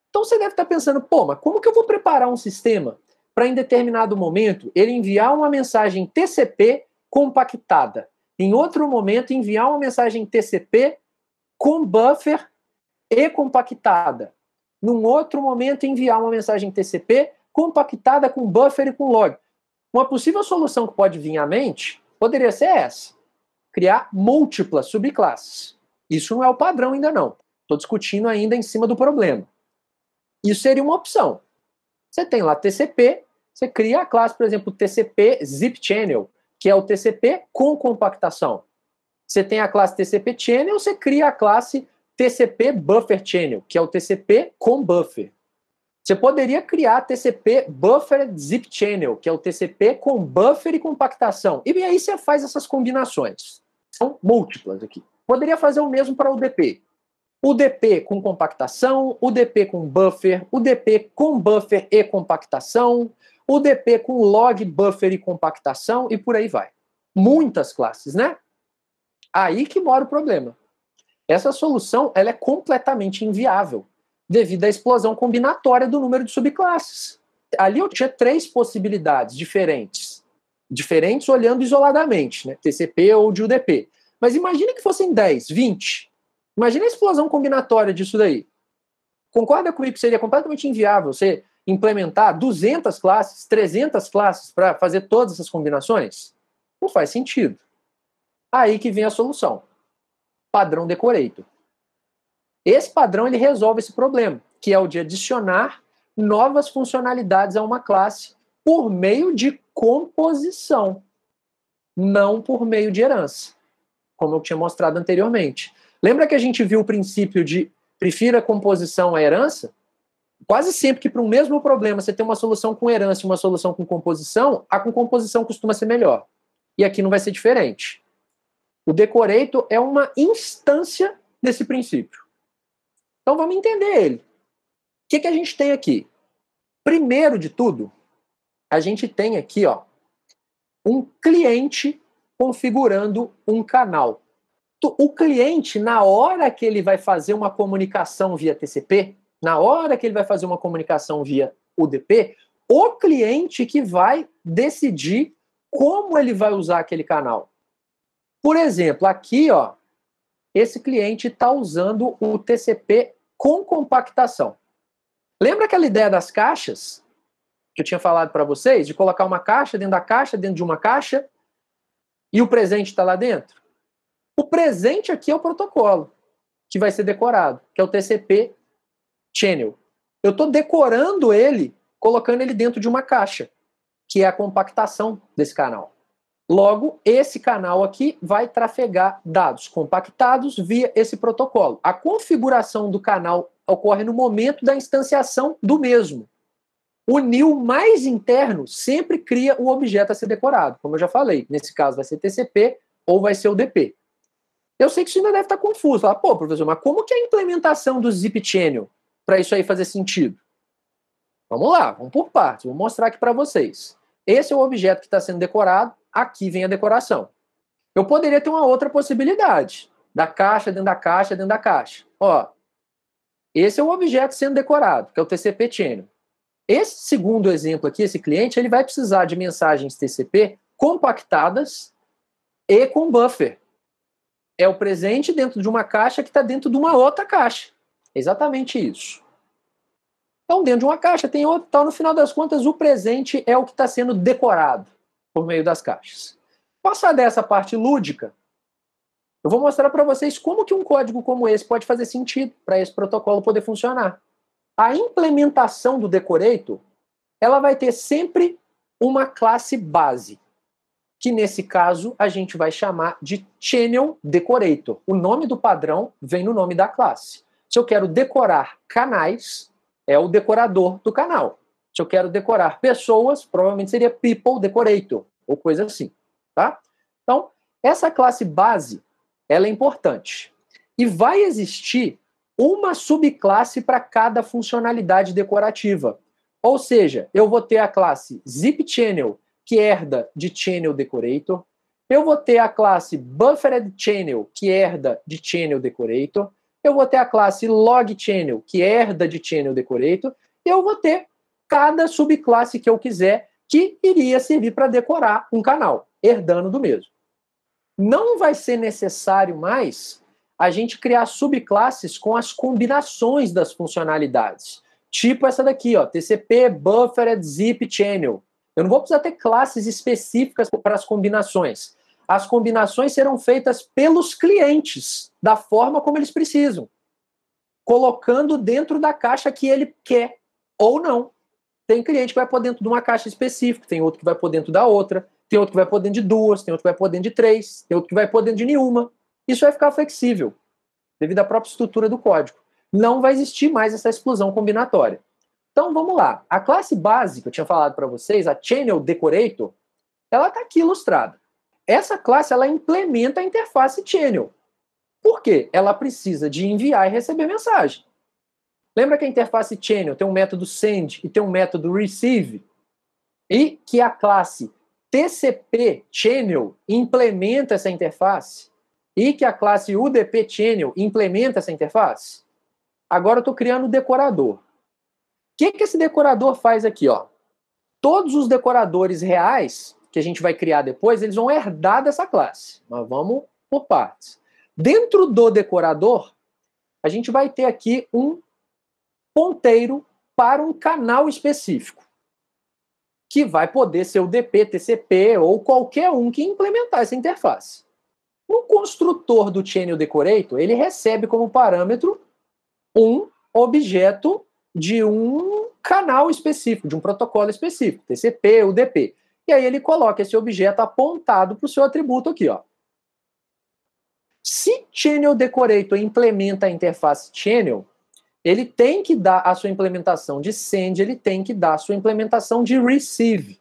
Speaker 1: Então você deve estar pensando, pô, mas como que eu vou preparar um sistema para em determinado momento ele enviar uma mensagem TCP compactada, em outro momento enviar uma mensagem TCP com buffer e compactada, num outro momento enviar uma mensagem TCP compactada com buffer e com log? Uma possível solução que pode vir à mente poderia ser essa: criar múltiplas subclasses. Isso não é o padrão ainda não. Estou discutindo ainda em cima do problema. Isso seria uma opção. Você tem lá TCP, você cria a classe, por exemplo, TCP Zip Channel, que é o TCP com compactação. Você tem a classe TCP Channel, você cria a classe TCP Buffer Channel, que é o TCP com buffer. Você poderia criar TCP Buffer Zip Channel, que é o TCP com buffer e compactação. E aí você faz essas combinações. São múltiplas aqui. Poderia fazer o mesmo para o UDP. UDP com compactação, UDP com buffer, UDP com buffer e compactação, UDP com log, buffer e compactação, e por aí vai. Muitas classes, né? Aí que mora o problema. Essa solução ela é completamente inviável, devido à explosão combinatória do número de subclasses. Ali eu tinha 3 possibilidades diferentes. Diferentes olhando isoladamente, né? TCP ou de UDP. Mas imagine que fossem 10, 20. Imagina a explosão combinatória disso daí. Concorda comigo que seria completamente inviável você implementar 200 classes, 300 classes para fazer todas essas combinações? Não faz sentido. Aí que vem a solução. Padrão decorator. Esse padrão ele resolve esse problema, que é o de adicionar novas funcionalidades a uma classe por meio de composição, não por meio de herança, como eu tinha mostrado anteriormente. Lembra que a gente viu o princípio de prefira composição à herança? Quase sempre que para um mesmo problema você tem uma solução com herança e uma solução com composição, a com composição costuma ser melhor. E aqui não vai ser diferente. O decorator é uma instância desse princípio. Então vamos entender ele. O que a gente tem aqui? Primeiro de tudo, a gente tem aqui, ó, um cliente configurando um canal. O cliente, na hora que ele vai fazer uma comunicação via TCP, na hora que ele vai fazer uma comunicação via UDP, o cliente que vai decidir como ele vai usar aquele canal. Por exemplo, aqui, ó, esse cliente está usando o TCP com compactação. Lembra aquela ideia das caixas que eu tinha falado para vocês, de colocar uma caixa dentro de uma caixa, e o presente está lá dentro? O presente aqui é o protocolo que vai ser decorado, que é o TCP Channel. Eu estou decorando ele, colocando ele dentro de uma caixa, que é a compactação desse canal. Logo, esse canal aqui vai trafegar dados compactados via esse protocolo. A configuração do canal ocorre no momento da instanciação do mesmo. O NIL mais interno sempre cria o objeto a ser decorado, como eu já falei. Nesse caso vai ser TCP ou vai ser UDP. Eu sei que isso ainda deve estar confuso. Fala, pô, professor, mas como que é a implementação do Zip Channel para isso aí fazer sentido? Vamos lá, vamos por partes. Vou mostrar aqui para vocês. Esse é o objeto que está sendo decorado. Aqui vem a decoração. Eu poderia ter uma outra possibilidade. Da caixa, dentro da caixa, dentro da caixa. Ó, esse é o objeto sendo decorado, que é o TCP Channel. Esse segundo exemplo aqui, esse cliente, ele vai precisar de mensagens TCP compactadas e com buffer. É o presente dentro de uma caixa que está dentro de uma outra caixa. É exatamente isso. Então, dentro de uma caixa tem outra. Então, no final das contas, o presente é o que está sendo decorado por meio das caixas. Passar dessa parte lúdica, eu vou mostrar para vocês como que um código como esse pode fazer sentido para esse protocolo poder funcionar. A implementação do decorator, ela vai ter sempre uma classe base, que nesse caso a gente vai chamar de Channel Decorator. O nome do padrão vem no nome da classe. Se eu quero decorar canais, é o decorador do canal. Se eu quero decorar pessoas, provavelmente seria People Decorator, ou coisa assim, tá? Então, essa classe base, ela é importante. E vai existir uma subclasse para cada funcionalidade decorativa. Ou seja, eu vou ter a classe Zip Channel, que herda de Channel Decorator. Eu vou ter a classe Buffered Channel, que herda de Channel Decorator. Eu vou ter a classe Log Channel, que herda de Channel Decorator. E eu vou ter cada subclasse que eu quiser, que iria servir para decorar um canal, herdando do mesmo. Não vai ser necessário mais a gente criar subclasses com as combinações das funcionalidades. Tipo essa daqui, ó, TCP Buffered Zip Channel. Eu não vou precisar ter classes específicas para as combinações. As combinações serão feitas pelos clientes, da forma como eles precisam, colocando dentro da caixa que ele quer, ou não. Tem cliente que vai pôr dentro de uma caixa específica, tem outro que vai pôr dentro da outra, tem outro que vai pôr dentro de duas, tem outro que vai pôr dentro de três, tem outro que vai pôr dentro de nenhuma. Isso vai ficar flexível, devido à própria estrutura do código. Não vai existir mais essa explosão combinatória. Então, vamos lá. A classe base que eu tinha falado para vocês, a Channel Decorator, ela está aqui ilustrada. Essa classe, ela implementa a interface Channel. Por quê? Ela precisa de enviar e receber mensagem. Lembra que a interface Channel tem um método Send e tem um método Receive? E que a classe TCP Channel implementa essa interface? E que a classe UDP Channel implementa essa interface? Agora eu estou criando o decorador. O que esse decorador faz aqui? Ó? Todos os decoradores reais que a gente vai criar depois, eles vão herdar dessa classe. Mas vamos por partes. Dentro do decorador, a gente vai ter aqui um ponteiro para um canal específico, que vai poder ser o DP, TCP ou qualquer um que implementar essa interface. O construtor do Channel Decorator, ele recebe como parâmetro um objeto de um canal específico, de um protocolo específico, TCP, UDP. E aí ele coloca esse objeto apontado para o seu atributo aqui, ó. Se Channel Decorator implementa a interface Channel, ele tem que dar a sua implementação de Send, ele tem que dar a sua implementação de Receive.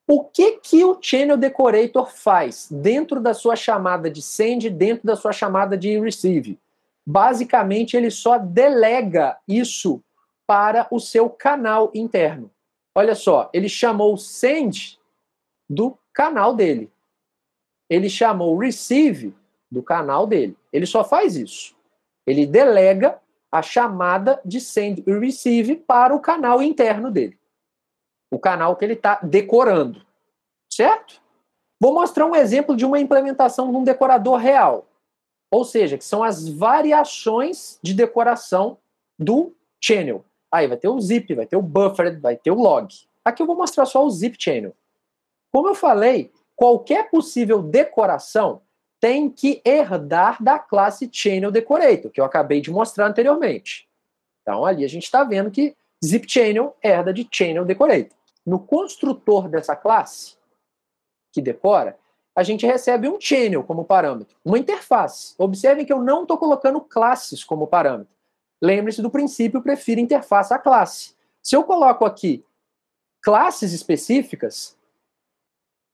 Speaker 1: O que o Channel Decorator faz dentro da sua chamada de Send, dentro da sua chamada de Receive? Basicamente, ele só delega isso para o seu canal interno. Olha só, ele chamou o send do canal dele. Ele chamou o receive do canal dele. Ele só faz isso. Ele delega a chamada de send e receive para o canal interno dele. O canal que ele está decorando. Certo? Vou mostrar um exemplo de uma implementação de um decorador real. Ou seja, que são as variações de decoração do channel. Aí vai ter o zip, vai ter o buffered, vai ter o log. Aqui eu vou mostrar só o zip channel. Como eu falei, qualquer possível decoração tem que herdar da classe channel decorator, que eu acabei de mostrar anteriormente. Então ali a gente está vendo que zip channel herda de channel decorator. No construtor dessa classe, que decora, a gente recebe um channel como parâmetro, uma interface. Observem que eu não estou colocando classes como parâmetro. Lembre-se do princípio, prefiro interface à classe. Se eu coloco aqui classes específicas,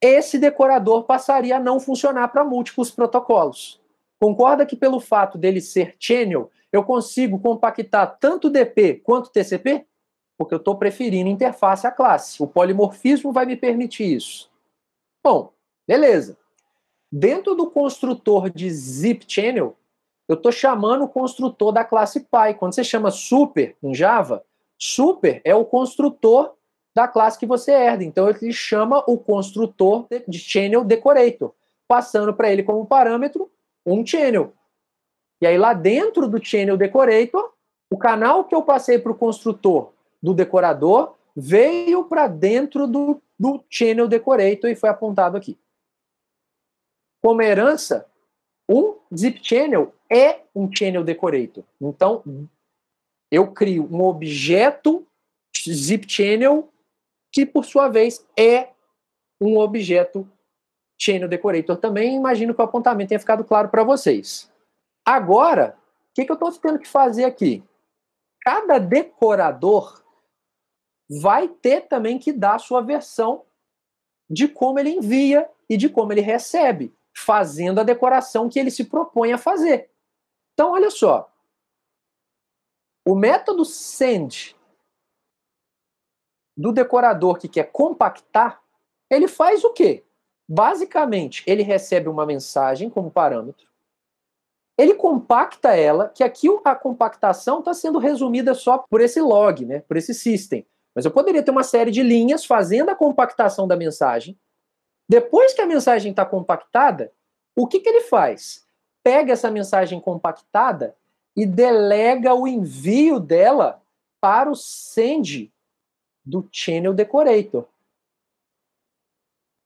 Speaker 1: esse decorador passaria a não funcionar para múltiplos protocolos. Concorda que pelo fato dele ser channel, eu consigo compactar tanto DP quanto TCP? Porque eu estou preferindo interface à classe. O polimorfismo vai me permitir isso. Bom, beleza. Dentro do construtor de zip channel, eu estou chamando o construtor da classe Py. Quando você chama super em Java, super é o construtor da classe que você herda. Então ele chama o construtor de channel decorator, passando para ele como parâmetro um channel. E aí lá dentro do channel decorator, o canal que eu passei para o construtor do decorador veio para dentro do channel decorator e foi apontado aqui. Como herança, um zip channel é um channel decorator. Então, eu crio um objeto zip channel que, por sua vez, é um objeto channel decorator também. Imagino que o apontamento tenha ficado claro para vocês. Agora, o que eu estou tendo que fazer aqui? Cada decorador vai ter também que dar a sua versão de como ele envia e de como ele recebe, fazendo a decoração que ele se propõe a fazer. Então, olha só. O método send do decorador que quer compactar, ele faz o quê? Basicamente, ele recebe uma mensagem como parâmetro, ele compacta ela, que aqui a compactação está sendo resumida só por esse log, né, por esse system. Mas eu poderia ter uma série de linhas fazendo a compactação da mensagem. Depois que a mensagem está compactada, o que ele faz? Pega essa mensagem compactada e delega o envio dela para o send do channel decorator.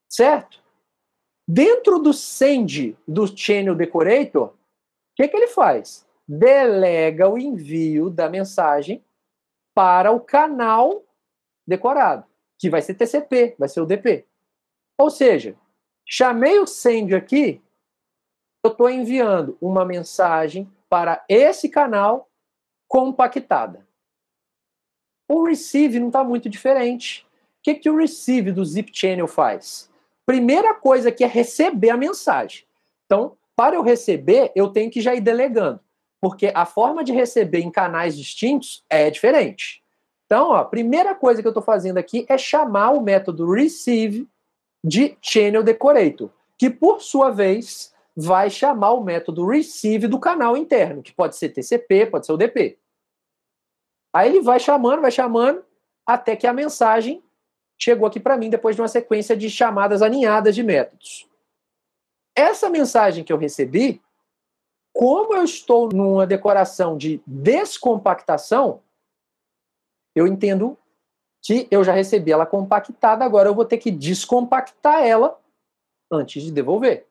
Speaker 1: Certo? Dentro do send do channel decorator, o que ele faz? Delega o envio da mensagem para o canal decorado, que vai ser TCP, vai ser o DP. Ou seja, chamei o send aqui, eu estou enviando uma mensagem para esse canal compactada. O receive não está muito diferente. O que o receive do zip channel faz? Primeira coisa que é receber a mensagem. Então, para eu receber, eu tenho que já ir delegando, porque a forma de receber em canais distintos é diferente. Então, a primeira coisa que eu estou fazendo aqui é chamar o método receive de channel decorator, que por sua vez vai chamar o método receive do canal interno, que pode ser TCP, pode ser o DP. Aí ele vai chamando, até que a mensagem chegou aqui para mim depois de uma sequência de chamadas aninhadas de métodos. Essa mensagem que eu recebi, como eu estou numa decoração de descompactação, eu entendo que eu já recebi ela compactada, agora eu vou ter que descompactar ela antes de devolver.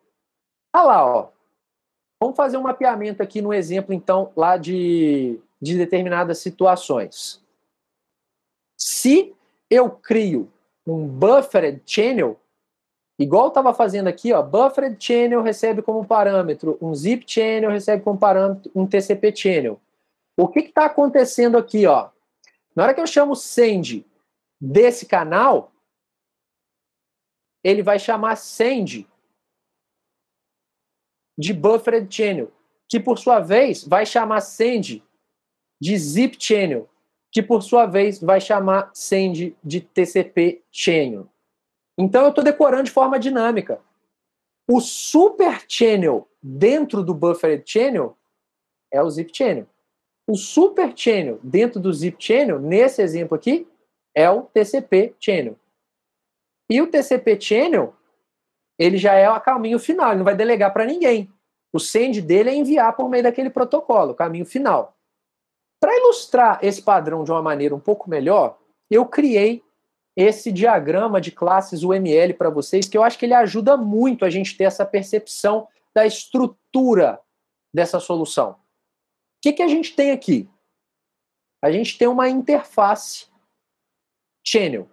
Speaker 1: Olha lá, ó. Vamos fazer um mapeamento aqui no exemplo, então, lá de determinadas situações. Se eu crio um buffered channel, igual eu estava fazendo aqui, ó, buffered channel recebe como parâmetro um zip channel, recebe como parâmetro um TCP channel. O que está acontecendo aqui, ó? Na hora que eu chamo send desse canal, ele vai chamar send de buffered channel, que por sua vez vai chamar send de zip channel, que por sua vez vai chamar send de TCP channel. Então eu estou decorando de forma dinâmica. O super channel dentro do buffered channel é o zip channel. O super channel dentro do zip channel, nesse exemplo aqui, é o TCP channel. E o TCP channel, ele já é o caminho final, ele não vai delegar para ninguém. O send dele é enviar por meio daquele protocolo, o caminho final. Para ilustrar esse padrão de uma maneira um pouco melhor, eu criei esse diagrama de classes UML para vocês, que eu acho que ele ajuda muito a gente ter essa percepção da estrutura dessa solução. O que a gente tem aqui? A gente tem uma interface channel,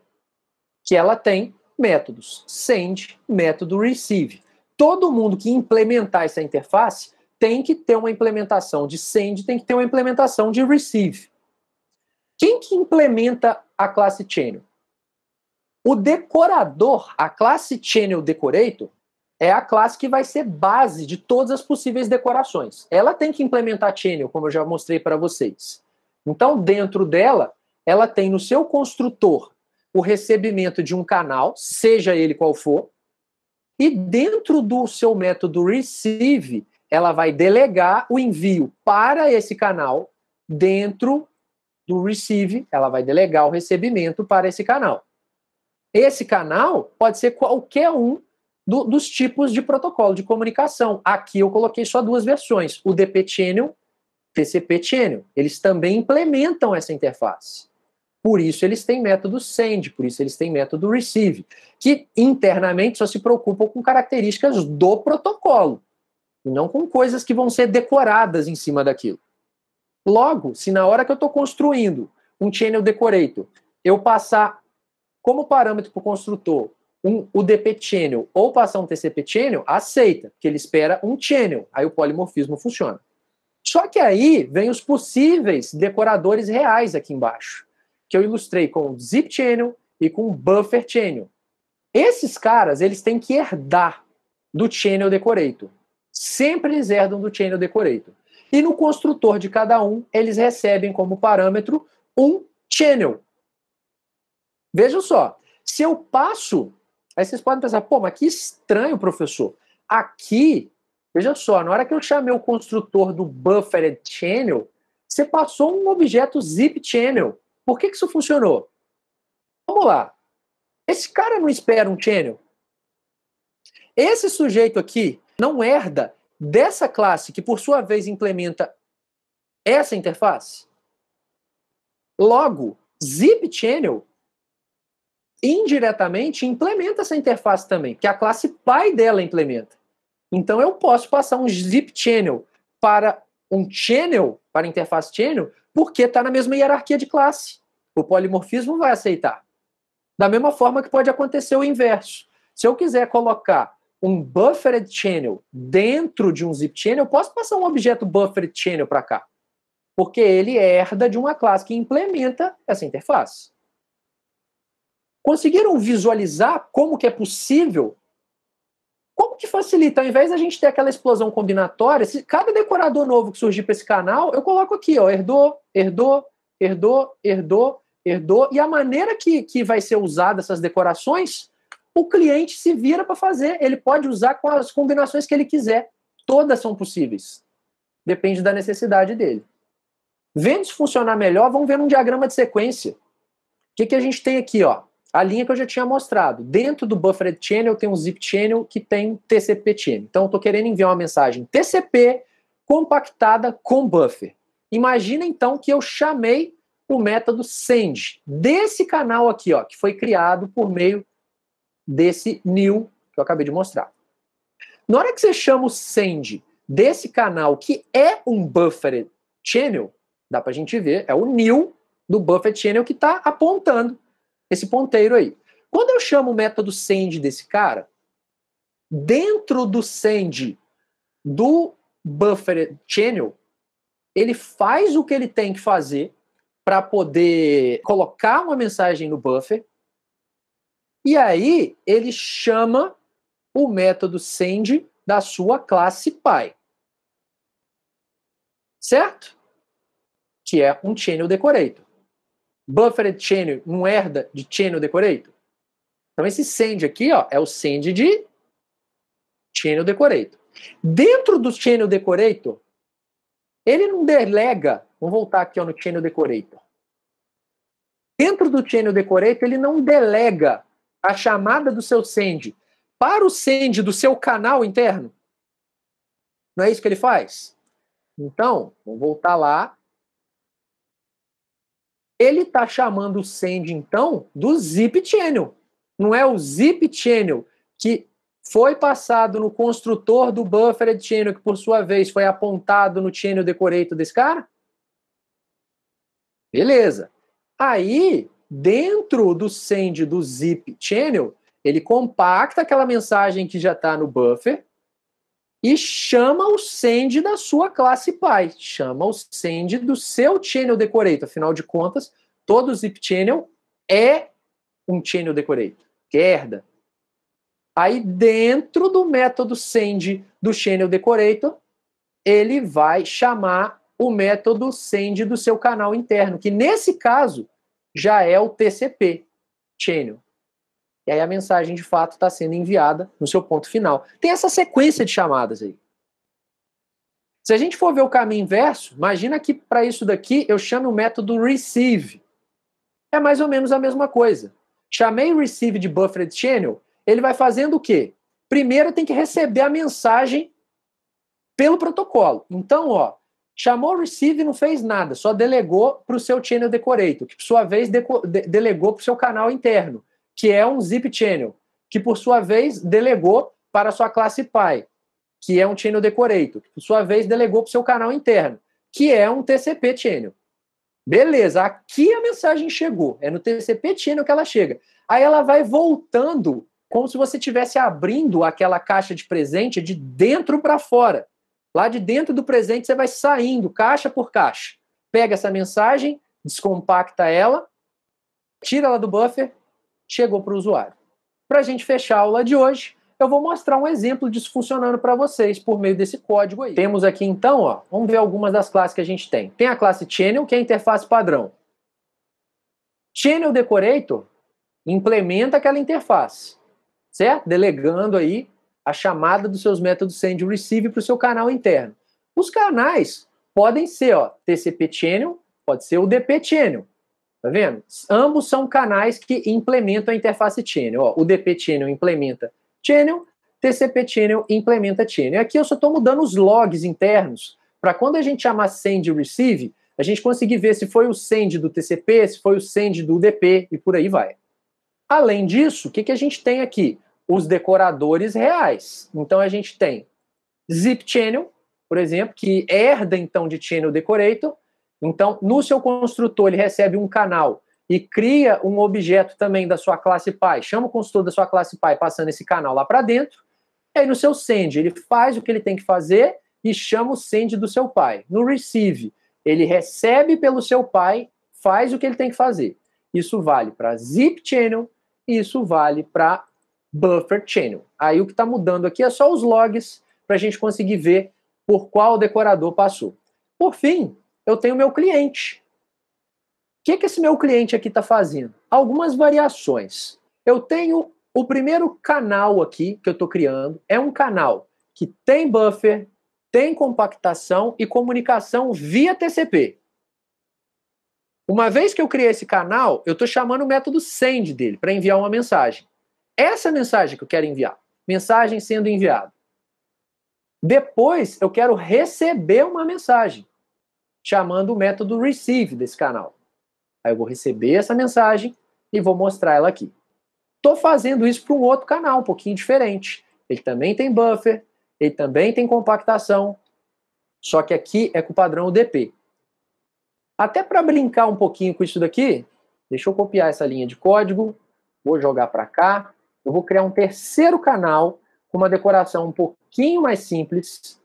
Speaker 1: que ela tem métodos send, método receive. Todo mundo que implementar essa interface tem que ter uma implementação de send, tem que ter uma implementação de receive. Quem que implementa a classe channel? O decorador, a classe channel decorator, é a classe que vai ser base de todas as possíveis decorações. Ela tem que implementar channel, como eu já mostrei para vocês. Então, dentro dela, ela tem no seu construtor o recebimento de um canal, seja ele qual for, e dentro do seu método receive, ela vai delegar o envio para esse canal. Dentro do receive, ela vai delegar o recebimento para esse canal. Esse canal pode ser qualquer um dos tipos de protocolo de comunicação. Aqui eu coloquei só duas versões, o DP Channel, TCP Channel. Eles também implementam essa interface. Por isso eles têm método send, por isso eles têm método receive, que internamente só se preocupam com características do protocolo, e não com coisas que vão ser decoradas em cima daquilo. Logo, se na hora que eu estou construindo um channel decorator, eu passar como parâmetro para o construtor um UDP channel ou passar um TCP channel, aceita, porque ele espera um channel, aí o polimorfismo funciona. Só que aí vem os possíveis decoradores reais aqui embaixo, que eu ilustrei com zip channel e com buffer channel. Esses caras, eles têm que herdar do channel decorator. Sempre eles herdam do channel decorator. E no construtor de cada um, eles recebem como parâmetro um channel. Vejam só, se eu passo... Aí vocês podem pensar, pô, mas que estranho, professor. Aqui, veja só, na hora que eu chamei o construtor do buffered channel, você passou um objeto zip channel. Por que isso funcionou? Vamos lá. Esse cara não espera um channel. Esse sujeito aqui não herda dessa classe que, por sua vez, implementa essa interface. Logo, zip channel indiretamente implementa essa interface também, que a classe pai dela implementa. Então eu posso passar um zip channel para um channel, para a interface channel, porque está na mesma hierarquia de classe. O polimorfismo vai aceitar. Da mesma forma que pode acontecer o inverso. Se eu quiser colocar um buffered channel dentro de um zip channel, eu posso passar um objeto buffered channel para cá, porque ele herda de uma classe que implementa essa interface. Conseguiram visualizar como que é possível? Como que facilita? Ao invés da gente ter aquela explosão combinatória, se cada decorador novo que surgir para esse canal, eu coloco aqui, ó, herdou, e a maneira que vai ser usada essas decorações, o cliente se vira para fazer. Ele pode usar com as combinações que ele quiser. Todas são possíveis. Depende da necessidade dele. Vendo isso funcionar melhor, vamos ver num diagrama de sequência. O que a gente tem aqui, ó? A linha que eu já tinha mostrado. Dentro do buffered channel tem um zip channel que tem TCP channel. Então eu estou querendo enviar uma mensagem TCP compactada com buffer. Imagina então que eu chamei o método send desse canal aqui, ó, que foi criado por meio desse new que eu acabei de mostrar. Na hora que você chama o send desse canal que é um buffered channel, dá para a gente ver, é o new do buffered channel que está apontando esse ponteiro aí. Quando eu chamo o método send desse cara, dentro do send do buffer channel, ele faz o que ele tem que fazer para poder colocar uma mensagem no buffer, e aí ele chama o método send da sua classe pai. Certo? Que é um channel decorator. Buffered Channel não herda de Channel Decorator? Então esse send aqui, ó, é o send de Channel Decorator. Dentro do Channel Decorator, ele não delega, vamos voltar aqui ó, no Channel Decorator. Dentro do Channel Decorator, ele não delega a chamada do seu send para o send do seu canal interno. Não é isso que ele faz? Então, vamos voltar lá. Ele está chamando o send, então, do zip channel. Não é o zip channel que foi passado no construtor do buffered channel, que por sua vez foi apontado no channel decorator desse cara? Beleza. Aí, dentro do send do zip channel, ele compacta aquela mensagem que já está no buffer e chama o send da sua classe Py, chama o send do seu channel decorator. Afinal de contas, todo zip channel é um channel decorator, que herda. Aí, dentro do método send do channel decorator, ele vai chamar o método send do seu canal interno, que nesse caso já é o TCP channel. E aí a mensagem de fato está sendo enviada no seu ponto final. Tem essa sequência de chamadas aí. Se a gente for ver o caminho inverso, imagina que para isso daqui eu chame o método receive. É mais ou menos a mesma coisa. Chamei o receive de buffered channel, ele vai fazendo o quê? Primeiro tem que receber a mensagem pelo protocolo. Então, ó, chamou o receive e não fez nada, só delegou para o seu channel decorator, que por sua vez delegou para o seu canal interno, que é um zip channel, que por sua vez delegou para a sua classe Py, que é um channel decorator, que por sua vez delegou para o seu canal interno, que é um TCP channel. Beleza, aqui a mensagem chegou, é no TCP channel que ela chega. Aí ela vai voltando, como se você estivesse abrindo aquela caixa de presente de dentro para fora. Lá de dentro do presente você vai saindo, caixa por caixa. Pega essa mensagem, descompacta ela, tira ela do buffer, chegou para o usuário. Para a gente fechar a aula de hoje, eu vou mostrar um exemplo disso funcionando para vocês por meio desse código aí. Temos aqui então, ó, vamos ver algumas das classes que a gente tem. Tem a classe Channel, que é a interface padrão. Channel Decorator implementa aquela interface, certo? Delegando aí a chamada dos seus métodos send e receive para o seu canal interno. Os canais podem ser, ó, TCP Channel, pode ser o DP Channel. Tá vendo? Ambos são canais que implementam a interface channel. Ó, o DP channel implementa channel, TCP channel implementa channel. E aqui eu só estou mudando os logs internos para quando a gente chamar send e receive, a gente conseguir ver se foi o send do TCP, se foi o send do UDP e por aí vai. Além disso, o que a gente tem aqui? Os decoradores reais. Então a gente tem zip channel, por exemplo, que herda então de channel decorator. Então, no seu construtor, ele recebe um canal e cria um objeto também da sua classe Py, chama o construtor da sua classe Py passando esse canal lá para dentro, e aí no seu send, ele faz o que ele tem que fazer e chama o send do seu Py. No receive, ele recebe pelo seu Py, faz o que ele tem que fazer. Isso vale para zip channel e isso vale para buffer channel. Aí o que está mudando aqui é só os logs para a gente conseguir ver por qual decorador passou. Por fim, eu tenho meu cliente. O que esse meu cliente aqui está fazendo? Algumas variações. Eu tenho o primeiro canal aqui que eu estou criando. É um canal que tem buffer, tem compactação e comunicação via TCP. Uma vez que eu criei esse canal, eu estou chamando o método send dele para enviar uma mensagem. Essa mensagem que eu quero enviar. Mensagem sendo enviada. Depois, eu quero receber uma mensagem, chamando o método receive desse canal. Aí eu vou receber essa mensagem e vou mostrar ela aqui. Estou fazendo isso para um outro canal, um pouquinho diferente. Ele também tem buffer, ele também tem compactação, só que aqui é com o padrão UDP. Até para brincar um pouquinho com isso daqui, deixa eu copiar essa linha de código, vou jogar para cá, eu vou criar um terceiro canal com uma decoração um pouquinho mais simples.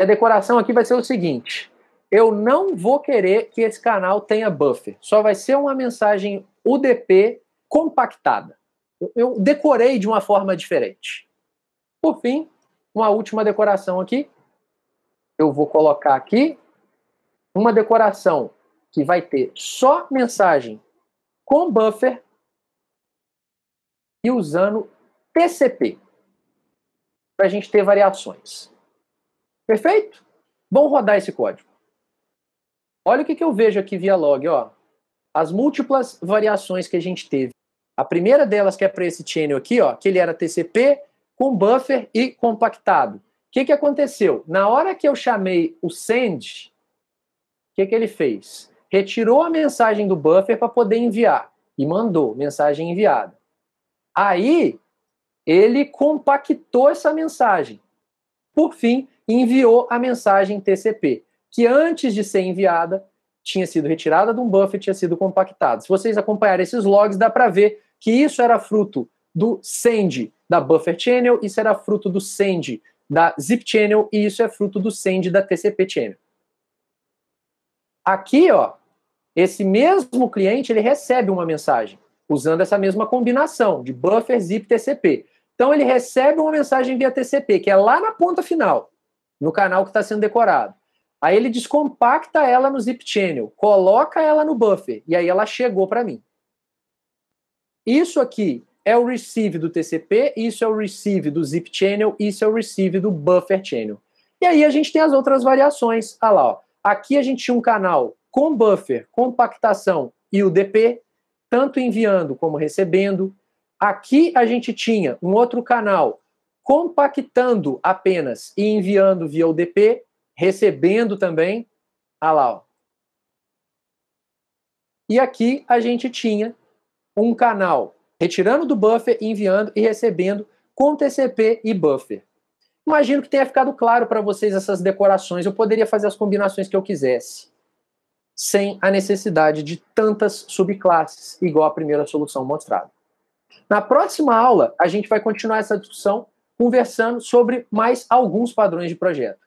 Speaker 1: A decoração aqui vai ser o seguinte: eu não vou querer que esse canal tenha buffer. Só vai ser uma mensagem UDP compactada. Eu decorei de uma forma diferente. Por fim, uma última decoração aqui. Eu vou colocar aqui uma decoração que vai ter só mensagem com buffer e usando TCP, para a gente ter variações. Perfeito? Vamos rodar esse código. Olha o que eu vejo aqui via log, ó. As múltiplas variações que a gente teve. A primeira delas, que é para esse channel aqui, ó, que ele era TCP com buffer e compactado. O que aconteceu? Na hora que eu chamei o send, o que ele fez? Retirou a mensagem do buffer para poder enviar e mandou mensagem enviada. Aí, ele compactou essa mensagem. Por fim, enviou a mensagem TCP, que antes de ser enviada, tinha sido retirada de um buffer, tinha sido compactada. Se vocês acompanharem esses logs, dá para ver que isso era fruto do send da buffer channel, isso era fruto do send da zip channel, e isso é fruto do send da TCP channel. Aqui, ó, esse mesmo cliente, ele recebe uma mensagem, usando essa mesma combinação de buffer, zip, TCP. Então, ele recebe uma mensagem via TCP, que é lá na ponta final, no canal que está sendo decorado. Aí ele descompacta ela no zip channel, coloca ela no buffer, e aí ela chegou para mim. Isso aqui é o receive do TCP, isso é o receive do zip channel, isso é o receive do buffer channel. E aí a gente tem as outras variações. Olha lá, ó. Aqui a gente tinha um canal com buffer, compactação e UDP, tanto enviando como recebendo. Aqui a gente tinha um outro canal compactando apenas e enviando via UDP, recebendo também. Olha lá, ó. E aqui a gente tinha um canal retirando do buffer, enviando e recebendo com TCP e buffer. Imagino que tenha ficado claro para vocês essas decorações. Eu poderia fazer as combinações que eu quisesse, sem a necessidade de tantas subclasses, igual a primeira solução mostrada. Na próxima aula, a gente vai continuar essa discussão conversando sobre mais alguns padrões de projeto.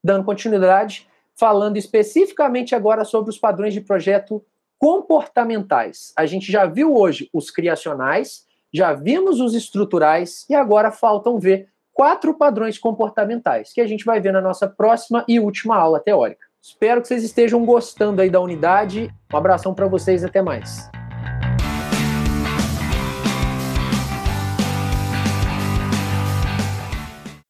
Speaker 1: Dando continuidade, falando especificamente agora sobre os padrões de projeto comportamentais. A gente já viu hoje os criacionais, já vimos os estruturais e agora faltam ver 4 padrões comportamentais, que a gente vai ver na nossa próxima e última aula teórica. Espero que vocês estejam gostando aí da unidade. Um abração para vocês, até mais.